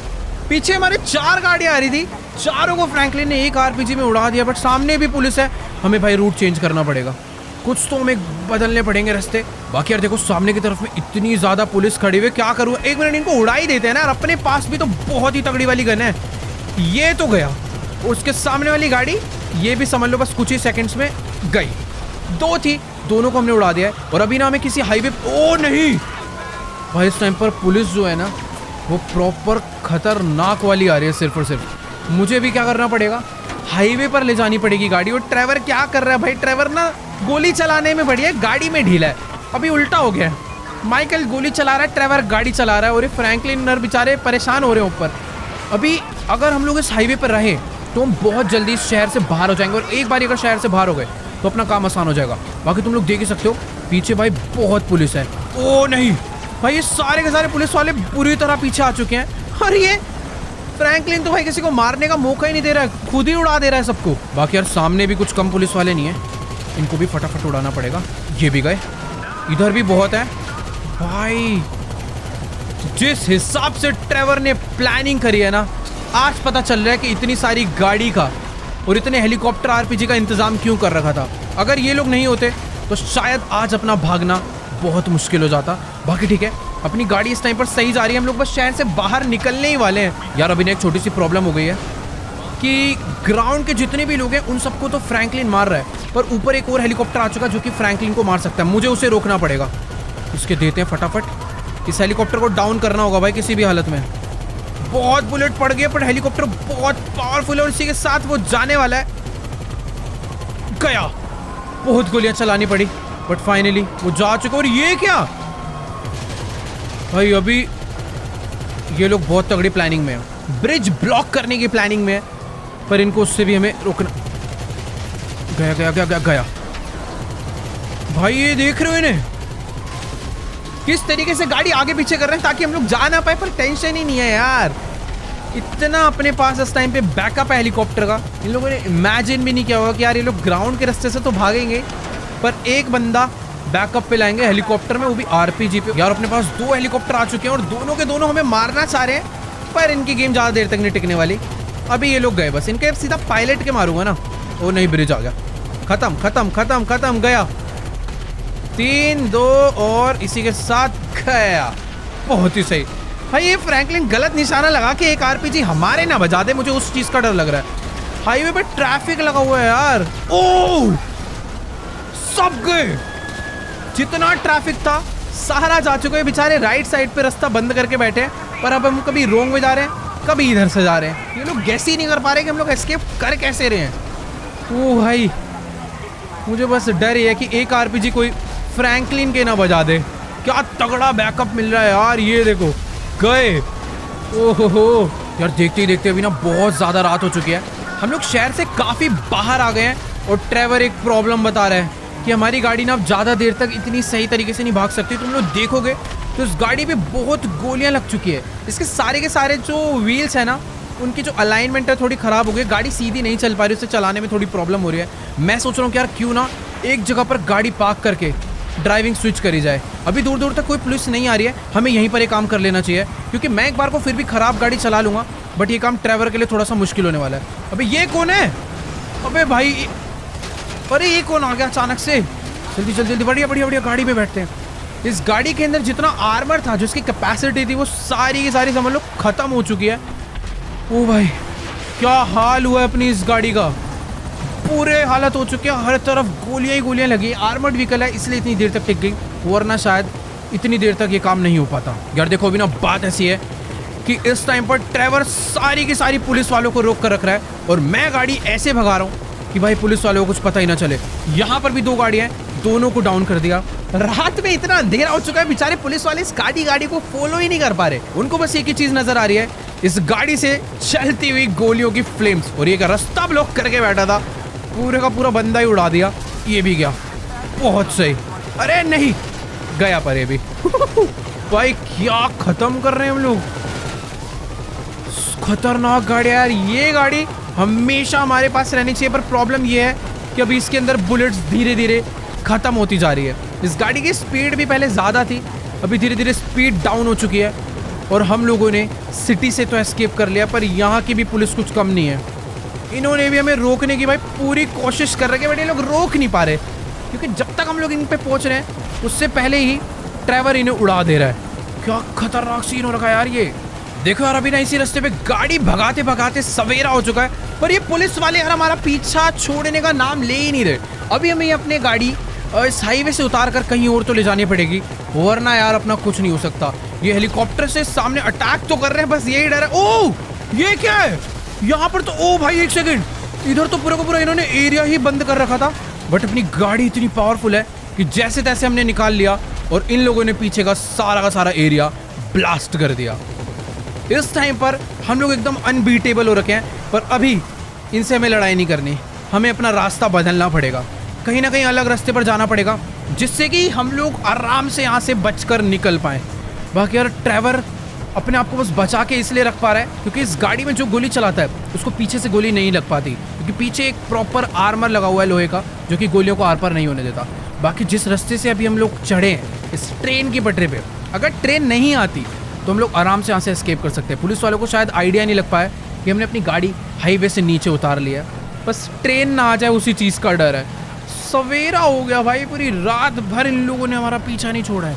B: पीछे हमारे 4 गाड़ियां आ रही थी, चारों को फ्रैंकलिन ने एक आरपीजी में उड़ा दिया। बट सामने भी पुलिस है, हमें भाई रूट चेंज करना पड़ेगा, कुछ तो हमें बदलने पड़ेंगे रास्ते। बाकी यार देखो सामने की तरफ में इतनी ज्यादा पुलिस खड़ी हुई, क्या करूँ, एक मिनट इनको उड़ा ही देते हैं ना यार, अपने पास भी तो बहुत ही तगड़ी वाली गन है। ये तो गया, उसके सामने वाली गाड़ी ये भी समझ लो बस कुछ ही सेकंड्स में गई। 2 थी, दोनों को हमने उड़ा दिया है। और अभी ना हमें किसी हाईवे, ओ नहीं भाई इस टाइम पर पुलिस जो है ना वो प्रॉपर खतरनाक वाली आ रही है। सिर्फ और सिर्फ मुझे भी क्या करना पड़ेगा, हाईवे पर ले जानी पड़ेगी गाड़ी। और ट्रेवर क्या कर रहा है भाई, ट्रेवर ना गोली चलाने में बढ़िया है, गाड़ी में ढीला है। अभी उल्टा हो गया है, माइकल गोली चला रहा है, ट्रेवर गाड़ी चला रहा है। और ये फ्रैंकलिन नर बेचारे परेशान हो रहे हैं ऊपर। अभी अगर हम लोग इस हाईवे पर रहे तो हम बहुत जल्दी इस शहर से बाहर हो जाएंगे। और एक बार अगर शहर से बाहर हो गए तो अपना काम आसान हो जाएगा। बाकी तुम लोग देख ही सकते हो पीछे भाई बहुत पुलिस है। ओ नहीं भाई, ये सारे के सारे पुलिस वाले बुरी तरह पीछे आ चुके हैं। और ये फ्रैंकलिन तो भाई किसी को मारने का मौका ही नहीं दे रहा है, खुद ही उड़ा दे रहा है सबको। बाकी यार सामने भी कुछ कम पुलिस वाले नहीं है, इनको भी फटाफट उड़ाना पड़ेगा। ये भी गए, इधर भी बहुत है भाई। जिस हिसाब से ट्रेवर ने प्लानिंग करी है ना, आज पता चल रहा है कि इतनी सारी गाड़ी का और इतने हेलीकॉप्टर आरपीजी का इंतजाम क्यों कर रखा था। अगर ये लोग नहीं होते तो शायद आज अपना भागना बहुत मुश्किल हो जाता। बाकी ठीक है, अपनी गाड़ी इस टाइम पर सही जा रही है, हम लोग बस शहर से बाहर निकलने ही वाले हैं। यार अभी एक छोटी सी प्रॉब्लम हो गई है कि ग्राउंड के जितने भी लोग हैं उन सबको तो फ्रैंकलिन मार रहा है, पर ऊपर एक और हेलीकॉप्टर आ चुका है जो कि फ्रैंकलिन को मार सकता है। मुझे उसे रोकना पड़ेगा, इसके देते हैं फटाफट। इस हेलीकॉप्टर को डाउन करना होगा भाई किसी भी हालत में। बहुत बुलेट पड़ गए, पर हेलीकॉप्टर बहुत पावरफुल है और इसी के साथ वो जाने वाला है। गया, बहुत गोलियां चलानी पड़ी बट फाइनली वो जा चुका। और ये क्या भाई, अभी ये लोग बहुत तगड़ी प्लानिंग में है, ब्रिज ब्लॉक करने की प्लानिंग में है, पर इनको उससे भी हमें रोकना। गया गया गया गया गया भाई, ये देख रहे हो इन्हें किस तरीके से गाड़ी आगे पीछे कर रहे हैं ताकि हम लोग जा ना पाए। पर टेंशन ही नहीं है यार, इतना अपने पास इस टाइम पे बैकअप है हेलीकॉप्टर का। इन लोगों ने इमेजिन भी नहीं किया होगा कि यार ये लोग ग्राउंड के रास्ते से तो भागेंगे, पर एक बंदा बैकअप पे लाएंगे हेलीकॉप्टर में, वो भी आरपीजी पे। यार अपने पास 2 हेलीकॉप्टर आ चुके हैं और दोनों के दोनों हमें मारना चाह रहे हैं, पर इनकी गेम ज़्यादा देर तक नहीं टिकने वाली। अभी ये लोग गए, बस इनके सीधा पायलट के मारूंगा ना। ओ नहीं, ब्रिज आ गया, खत्म खत्म खत्म खत्म, गया। 3 2 और इसी के साथ गया। बहुत ही सही भाई, ये फ्रैंकलिन गलत निशाना लगा के एक आरपीजी हमारे ना बजा दे, मुझे उस चीज का डर लग रहा है। हाईवे पे ट्रैफिक लगा हुआ है यार। ओ सब गए, जितना ट्रैफिक था सारा जा चुका है। बेचारे राइट साइड पे रास्ता बंद करके बैठे हैं, पर अब हम कभी रोंग में जा रहे हैं, कभी इधर से जा रहे हैं। ये लोग गैस ही नहीं कर पा रहे कि हम लोग एस्केप कर कैसे रहे हैं। ओ भाई, मुझे बस डर ये है कि एक आरपीजी कोई फ्रैंकलिन के ना बजा दे। क्या तगड़ा बैकअप मिल रहा है यार, ये देखो गए। ओहो यार, देखते ही देखते अभी ना बहुत ज़्यादा रात हो चुकी है, हम लोग शहर से काफ़ी बाहर आ गए हैं। और ट्रेवर एक प्रॉब्लम बता रहा है कि हमारी गाड़ी ना अब ज़्यादा देर तक इतनी सही तरीके से नहीं भाग सकती। तुम लोग देखोगे तो इस गाड़ी पे बहुत गोलियां लग चुकी है। इसके सारे के सारे जो व्हील्स है ना, उनकी जो अलाइनमेंट है थोड़ी ख़राब हो गई, गाड़ी सीधी नहीं चल पा रही, उसे चलाने में थोड़ी प्रॉब्लम हो रही है। मैं सोच रहा हूँ कि यार क्यों ना एक जगह पर गाड़ी पार्क करके ड्राइविंग स्विच करी जाए। अभी दूर दूर तक कोई पुलिस नहीं आ रही है, हमें यहीं पर एक काम कर लेना चाहिए, क्योंकि मैं एक बार को फिर भी ख़राब गाड़ी चला लूँगा, बट ये काम ट्रेवर के लिए थोड़ा सा मुश्किल होने वाला है। अबे ये कौन है? अबे भाई, अरे ये कौन आ गया अचानक से? जल्दी जल्दी जल्दी, बढ़िया बढ़िया बढ़िया, गाड़ी में बैठते हैं। इस गाड़ी के अंदर जितना आर्मर था, जो इसकी कैपेसिटी थी, वो सारी की सारी समझ लो ख़त्म हो चुकी है। ओ भाई, क्या हाल हुआ है अपनी इस गाड़ी का, पूरे हालत हो चुके हैं, हर तरफ गोलियां ही गोलियां लगी। आर्मर्ड व्हीकल है इसलिए इतनी देर तक टिक गई, वरना शायद इतनी देर तक ये काम नहीं हो पाता। यार देखो अभी ना बात ऐसी है कि इस टाइम पर ट्रेवर सारी की सारी पुलिस वालों को रोक कर रख रहा है, और मैं गाड़ी ऐसे भगा रहा हूँ कि भाई पुलिस वालों को कुछ पता ही ना चले। यहाँ पर भी 2 गाड़ियाँ हैं, दोनों को डाउन कर दिया। रात में इतना अंधेरा हो चुका है, बेचारे पुलिस वाले इस गाड़ी को फॉलो ही नहीं कर पा रहे। उनको बस एक ही चीज नजर आ रही है, इस गाड़ी से चलती हुई गोलियों की फ्लेम्स। और ये का रास्ता ब्लॉक करके बैठा था, पूरे का पूरा बंदा ही उड़ा दिया। ये भी गया, बहुत सही। अरे नहीं गया, पर ये भी भाई क्या खत्म कर रहे हैं हम लोग। खतरनाक गाड़ी यार, ये गाड़ी हमेशा हमारे पास रहनी चाहिए, पर प्रॉब्लम ये है कि अभी इसके अंदर बुलेट्स धीरे धीरे खत्म होती जा रही है। इस गाड़ी की स्पीड भी पहले ज़्यादा थी, अभी धीरे धीरे स्पीड डाउन हो चुकी है। और हम लोगों ने सिटी से तो एस्केप कर लिया, पर यहाँ की भी पुलिस कुछ कम नहीं है। इन्होंने भी हमें रोकने की भाई पूरी कोशिश कर रहे हैं, बट ये लोग रोक नहीं पा रहे, क्योंकि जब तक हम लोग इन पे पहुँच रहे हैं उससे पहले ही ट्रेवर इन्हें उड़ा दे रहा है। क्या खतरनाक सीन हो रखा है यार ये। देखो यार, अभी ना इसी रास्ते पे गाड़ी भगाते भगाते सवेरा हो चुका है, पर ये पुलिस वाले यार हमारा पीछा छोड़ने का नाम ले ही नहीं रहे। अभी हमें अपने गाड़ी इस हाईवे से उतार कर कहीं और तो ले जानी पड़ेगी, वरना यार अपना कुछ नहीं हो सकता। ये हेलीकॉप्टर से सामने अटैक तो कर रहे हैं, बस यही डर है। ओह, ये क्या है यहाँ पर? तो ओ भाई एक सेकंड, इधर तो पूरा का पूरा इन्होंने एरिया ही बंद कर रखा था, बट अपनी गाड़ी इतनी पावरफुल है कि जैसे तैसे हमने निकाल लिया और इन लोगों ने पीछे का सारा एरिया ब्लास्ट कर दिया। इस टाइम पर हम लोग एकदम अनबीटेबल हो रखे हैं, पर अभी इनसे हमें लड़ाई नहीं करनी, हमें अपना रास्ता बदलना पड़ेगा, कहीं ना कहीं अलग रास्ते पर जाना पड़ेगा, जिससे कि हम लोग आराम से यहाँ से बचकर निकल पाएँ। बाकी यार ट्रेवर अपने आप को बस बचा के इसलिए रख पा रहा है क्योंकि इस गाड़ी में जो गोली चलाता है उसको पीछे से गोली नहीं लग पाती, क्योंकि पीछे एक प्रॉपर आर्मर लगा हुआ है लोहे का, जो कि गोलियों को आर पार नहीं होने देता। बाकी जिस रास्ते से अभी हम लोग चढ़े हैं इस ट्रेन की पटरी पे, अगर ट्रेन नहीं आती तो हम लोग आराम से यहाँ से एस्केप कर सकते हैं। पुलिस वालों को शायद आइडिया नहीं लग पाया कि हमने अपनी गाड़ी हाईवे से नीचे उतार लिया, बस ट्रेन ना आ जाए उसी चीज़ का डर है। सवेरा हो गया भाई, पूरी रात भर इन लोगों ने हमारा पीछा नहीं छोड़ा है।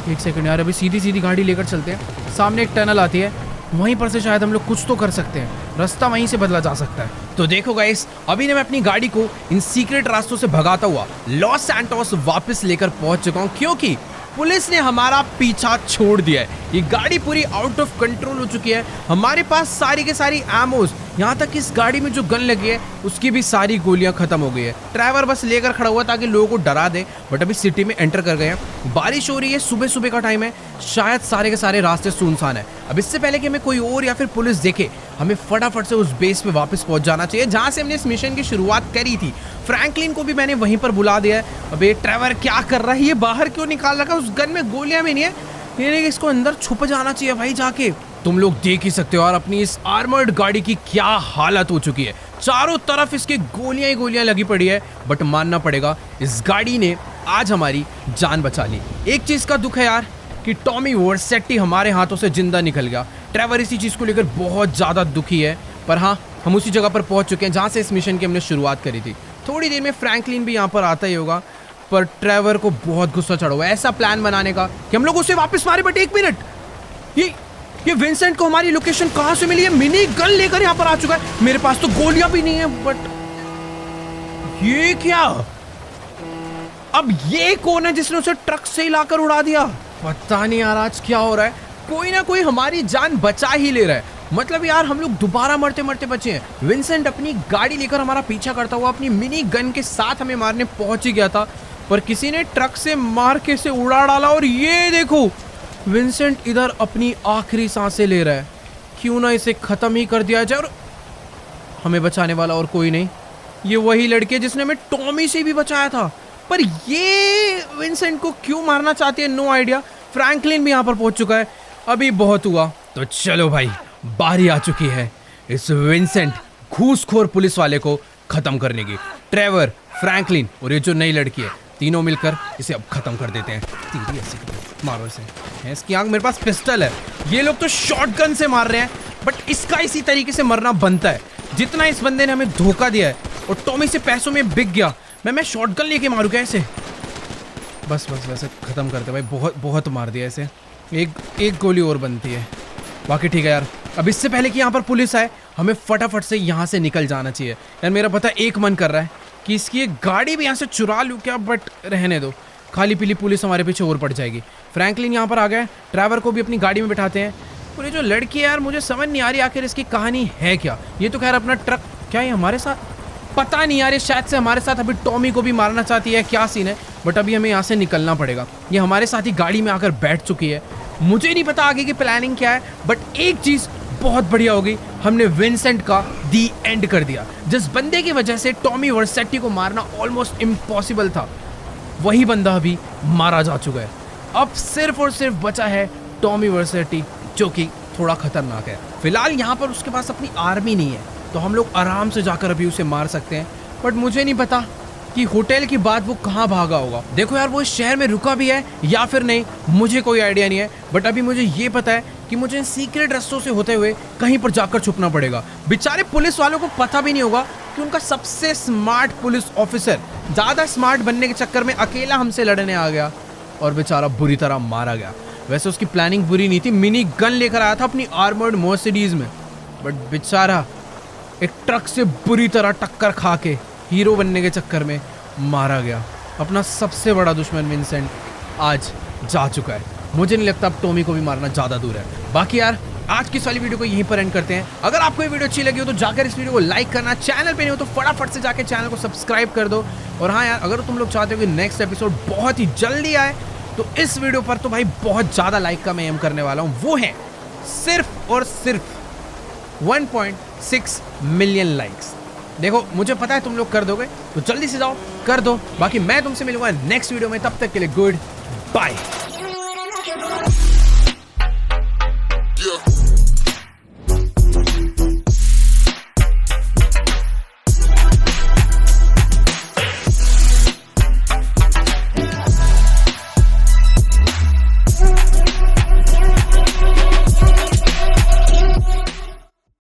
B: एक सेकंड यार, अभी सीधी गाड़ी लेकर चलते हैं, सामने एक टनल आती है, वहीं पर से शायद हम लोग कुछ तो कर सकते हैं, रास्ता वहीं से बदला जा सकता है। तो देखो गाइस, अभी मैं अपनी गाड़ी को इन सीक्रेट रास्तों से भगाता हुआ लॉस सैंटोस वापस लेकर पहुंच चुका हूं, क्योंकि पुलिस ने हमारा पीछा छोड़ दिया है। ये गाड़ी पूरी आउट ऑफ कंट्रोल हो चुकी है, हमारे पास सारी के सारी एमोज, यहाँ तक इस गाड़ी में जो गन लगी है उसकी भी सारी गोलियां खत्म हो गई है। ड्राइवर बस लेकर खड़ा हुआ ताकि लोगों को डरा दे, बट अभी सिटी में एंटर कर गए हैं। बारिश हो रही है, सुबह का टाइम है, शायद सारे के सारे रास्ते सुनसान है। अब इससे पहले कि हमें कोई और या फिर पुलिस देखे, हमें फटाफट से उस बेस पे वापस पहुंच जाना चाहिए जहां से हमने इस मिशन की शुरुआत करी थी। फ्रैंकलिन को भी मैंने वहीं पर बुला दिया है। अब ये ट्रेवर क्या कर रहा है, ये बाहर क्यों निकाल रखा है? उस गन में गोलियां भी नहीं है, ये इसको अंदर छुप जाना चाहिए भाई जाके। तुम लोग देख ही सकते हो यार अपनी इस आर्मर्ड गाड़ी की क्या हालत हो चुकी है, चारों तरफ इसके गोलियां ही गोलियां लगी पड़ी है, बट मानना पड़ेगा इस गाड़ी ने आज हमारी जान बचा ली। एक चीज का दुख है यार कि टॉमी वर्सेट्टी हमारे हाथों से जिंदा निकल गया। ट्रेवर इसी चीज को लेकर बहुत ज्यादा दुखी है, पर हाँ, हम उसी जगह पर पहुंच चुके हैं जहां से इस मिशन की हमने शुरुआत करी थी। थोड़ी देर में फ्रैंकलिन भी यहाँ पर आता ही होगा, पर ट्रेवर को बहुत गुस्सा चढ़ा हुआ है ऐसा प्लान बनाने का कि हम लोग उसे वापस मारे। बट एक मिनट, ये विंसेंट को हमारी लोकेशन कहां से मिली है? मिनी गन लेकर यहाँ पर आ चुका है, मेरे पास तो गोलियां भी नहीं है। बट ये क्या? अब ये कौन है जिसने उसे ट्रक से लाकर उड़ा दिया? पता नहीं यार आज क्या हो रहा है, कोई ना कोई हमारी जान बचा ही ले रहा है। मतलब यार हम लोग दोबारा मरते मरते बचे हैं। विंसेंट अपनी गाड़ी लेकर हमारा पीछा करता हुआ अपनी मिनी गन के साथ हमें मारने पहुंच ही गया था, पर किसी ने ट्रक से मार के इसे उड़ा डाला। और ये देखो, विंसेंट इधर अपनी आखिरी सांसें ले रहा है। क्यों ना इसे खत्म ही कर दिया जाए, और हमें बचाने वाला और कोई नहीं, ये वही लड़की है जिसने हमें टॉमी से भी बचाया था। पर ये विंसेंट को क्यों मारना चाहती है, नो आइडिया। फ्रैंकलिन भी यहाँ पर पहुंच चुका है, अभी बहुत हुआ। तो चलो भाई, बारी आ चुकी है इस विंसेंट घूसखोर पुलिस वाले को खत्म करने की। ट्रेवर, फ्रैंकलिन और ये जो नई लड़की है, तीनों मिलकर इसे अब खत्म कर देते हैं। तीर ऐसे मारो इसे, इसकी आंख, मेरे पास पिस्टल है, ये लोग तो शॉटगन से मार रहे हैं, बट इसका इसी तरीके से मरना बनता है। जितना इस बंदे ने हमें धोखा दिया है और टॉमी से पैसों में बिक गया, मैं शॉटगन लेके मारूं क्या इसे? बस वैसे खत्म करते भाई, बहुत मार दिया इसे। एक गोली और बनती है, बाकी ठीक है यार। अब इससे पहले कि यहाँ पर पुलिस आए, हमें फटाफट से यहाँ से निकल जाना चाहिए। यार मेरा पता एक मन कर रहा है कि इसकी एक गाड़ी भी यहाँ से चुरा लूँ क्या, बट रहने दो, खाली पीली पुलिस हमारे पीछे और पड़ जाएगी। फ्रैंकलिन यहाँ पर आ गए, ट्रेवर को भी अपनी गाड़ी में बिठाते हैं। और ये जो लड़की है यार, मुझे समझ नहीं आ रही आखिर इसकी कहानी है क्या। ये तो खैर अपना ट्रक, क्या ये हमारे साथ, पता नहीं यार, ये शायद से हमारे साथ अभी टॉमी को भी मारना चाहती है, क्या सीन है। बट अभी हमें यहाँ से निकलना पड़ेगा। ये हमारे साथ ही गाड़ी में आकर बैठ चुकी है, मुझे नहीं पता आगे की प्लानिंग क्या है, बट एक चीज़ बहुत बढ़िया होगी, हमने विंसेंट का दी एंड कर दिया। जिस बंदे की वजह से टॉमी वर्सेट्टी को मारना ऑलमोस्ट इम्पॉसिबल था, वही बंदा अभी मारा जा चुका है। अब सिर्फ और सिर्फ बचा है टॉमी वर्सेट्टी, जो कि थोड़ा खतरनाक है। फिलहाल यहाँ पर उसके पास अपनी आर्मी नहीं है, तो हम लोग आराम से जाकर अभी उसे मार सकते हैं। बट मुझे नहीं पता कि होटल के बाद वो कहाँ भागा होगा। देखो यार, वो इस शहर में रुका भी है या फिर नहीं, मुझे कोई आइडिया नहीं है। बट अभी मुझे ये पता है कि मुझे इन सीक्रेट रास्तों से होते हुए कहीं पर जाकर छुपना पड़ेगा। बेचारे पुलिस वालों को पता भी नहीं होगा कि उनका सबसे स्मार्ट पुलिस ऑफिसर ज़्यादा स्मार्ट बनने के चक्कर में अकेला हमसे लड़ने आ गया और बेचारा बुरी तरह मारा गया। वैसे उसकी प्लानिंग बुरी नहीं थी, मिनी गन लेकर आया था अपनी आर्मर्ड मर्सिडीज में, बट बेचारा एक ट्रक से बुरी तरह टक्कर खा के हीरो बनने के चक्कर में मारा गया। अपना सबसे बड़ा दुश्मन विंसेंट आज जा चुका है। मुझे नहीं लगता अब टॉमी को भी मारना ज़्यादा दूर है। बाकी यार आज की इस वाली वीडियो को यहीं पर एंड करते हैं। अगर आपको ये वीडियो अच्छी लगी हो तो जाकर इस वीडियो को लाइक करना, चैनल पे नहीं हो तो फटाफट से जाकर चैनल को सब्सक्राइब कर दो। और हाँ यार, अगर तुम लोग चाहते हो कि नेक्स्ट एपिसोड बहुत ही जल्दी आए तो इस वीडियो पर तो भाई बहुत ज़्यादा लाइक का मैं एम करने वाला हूँ। वो है सिर्फ और सिर्फ 1.6 मिलियन लाइक्स। देखो मुझे पता है तुम लोग कर दोगे, तो जल्दी से जाओ कर दो। बाकी मैं तुमसे मिलूंगा नेक्स्ट वीडियो में, तब तक के लिए गुड बाय।
C: Yeah.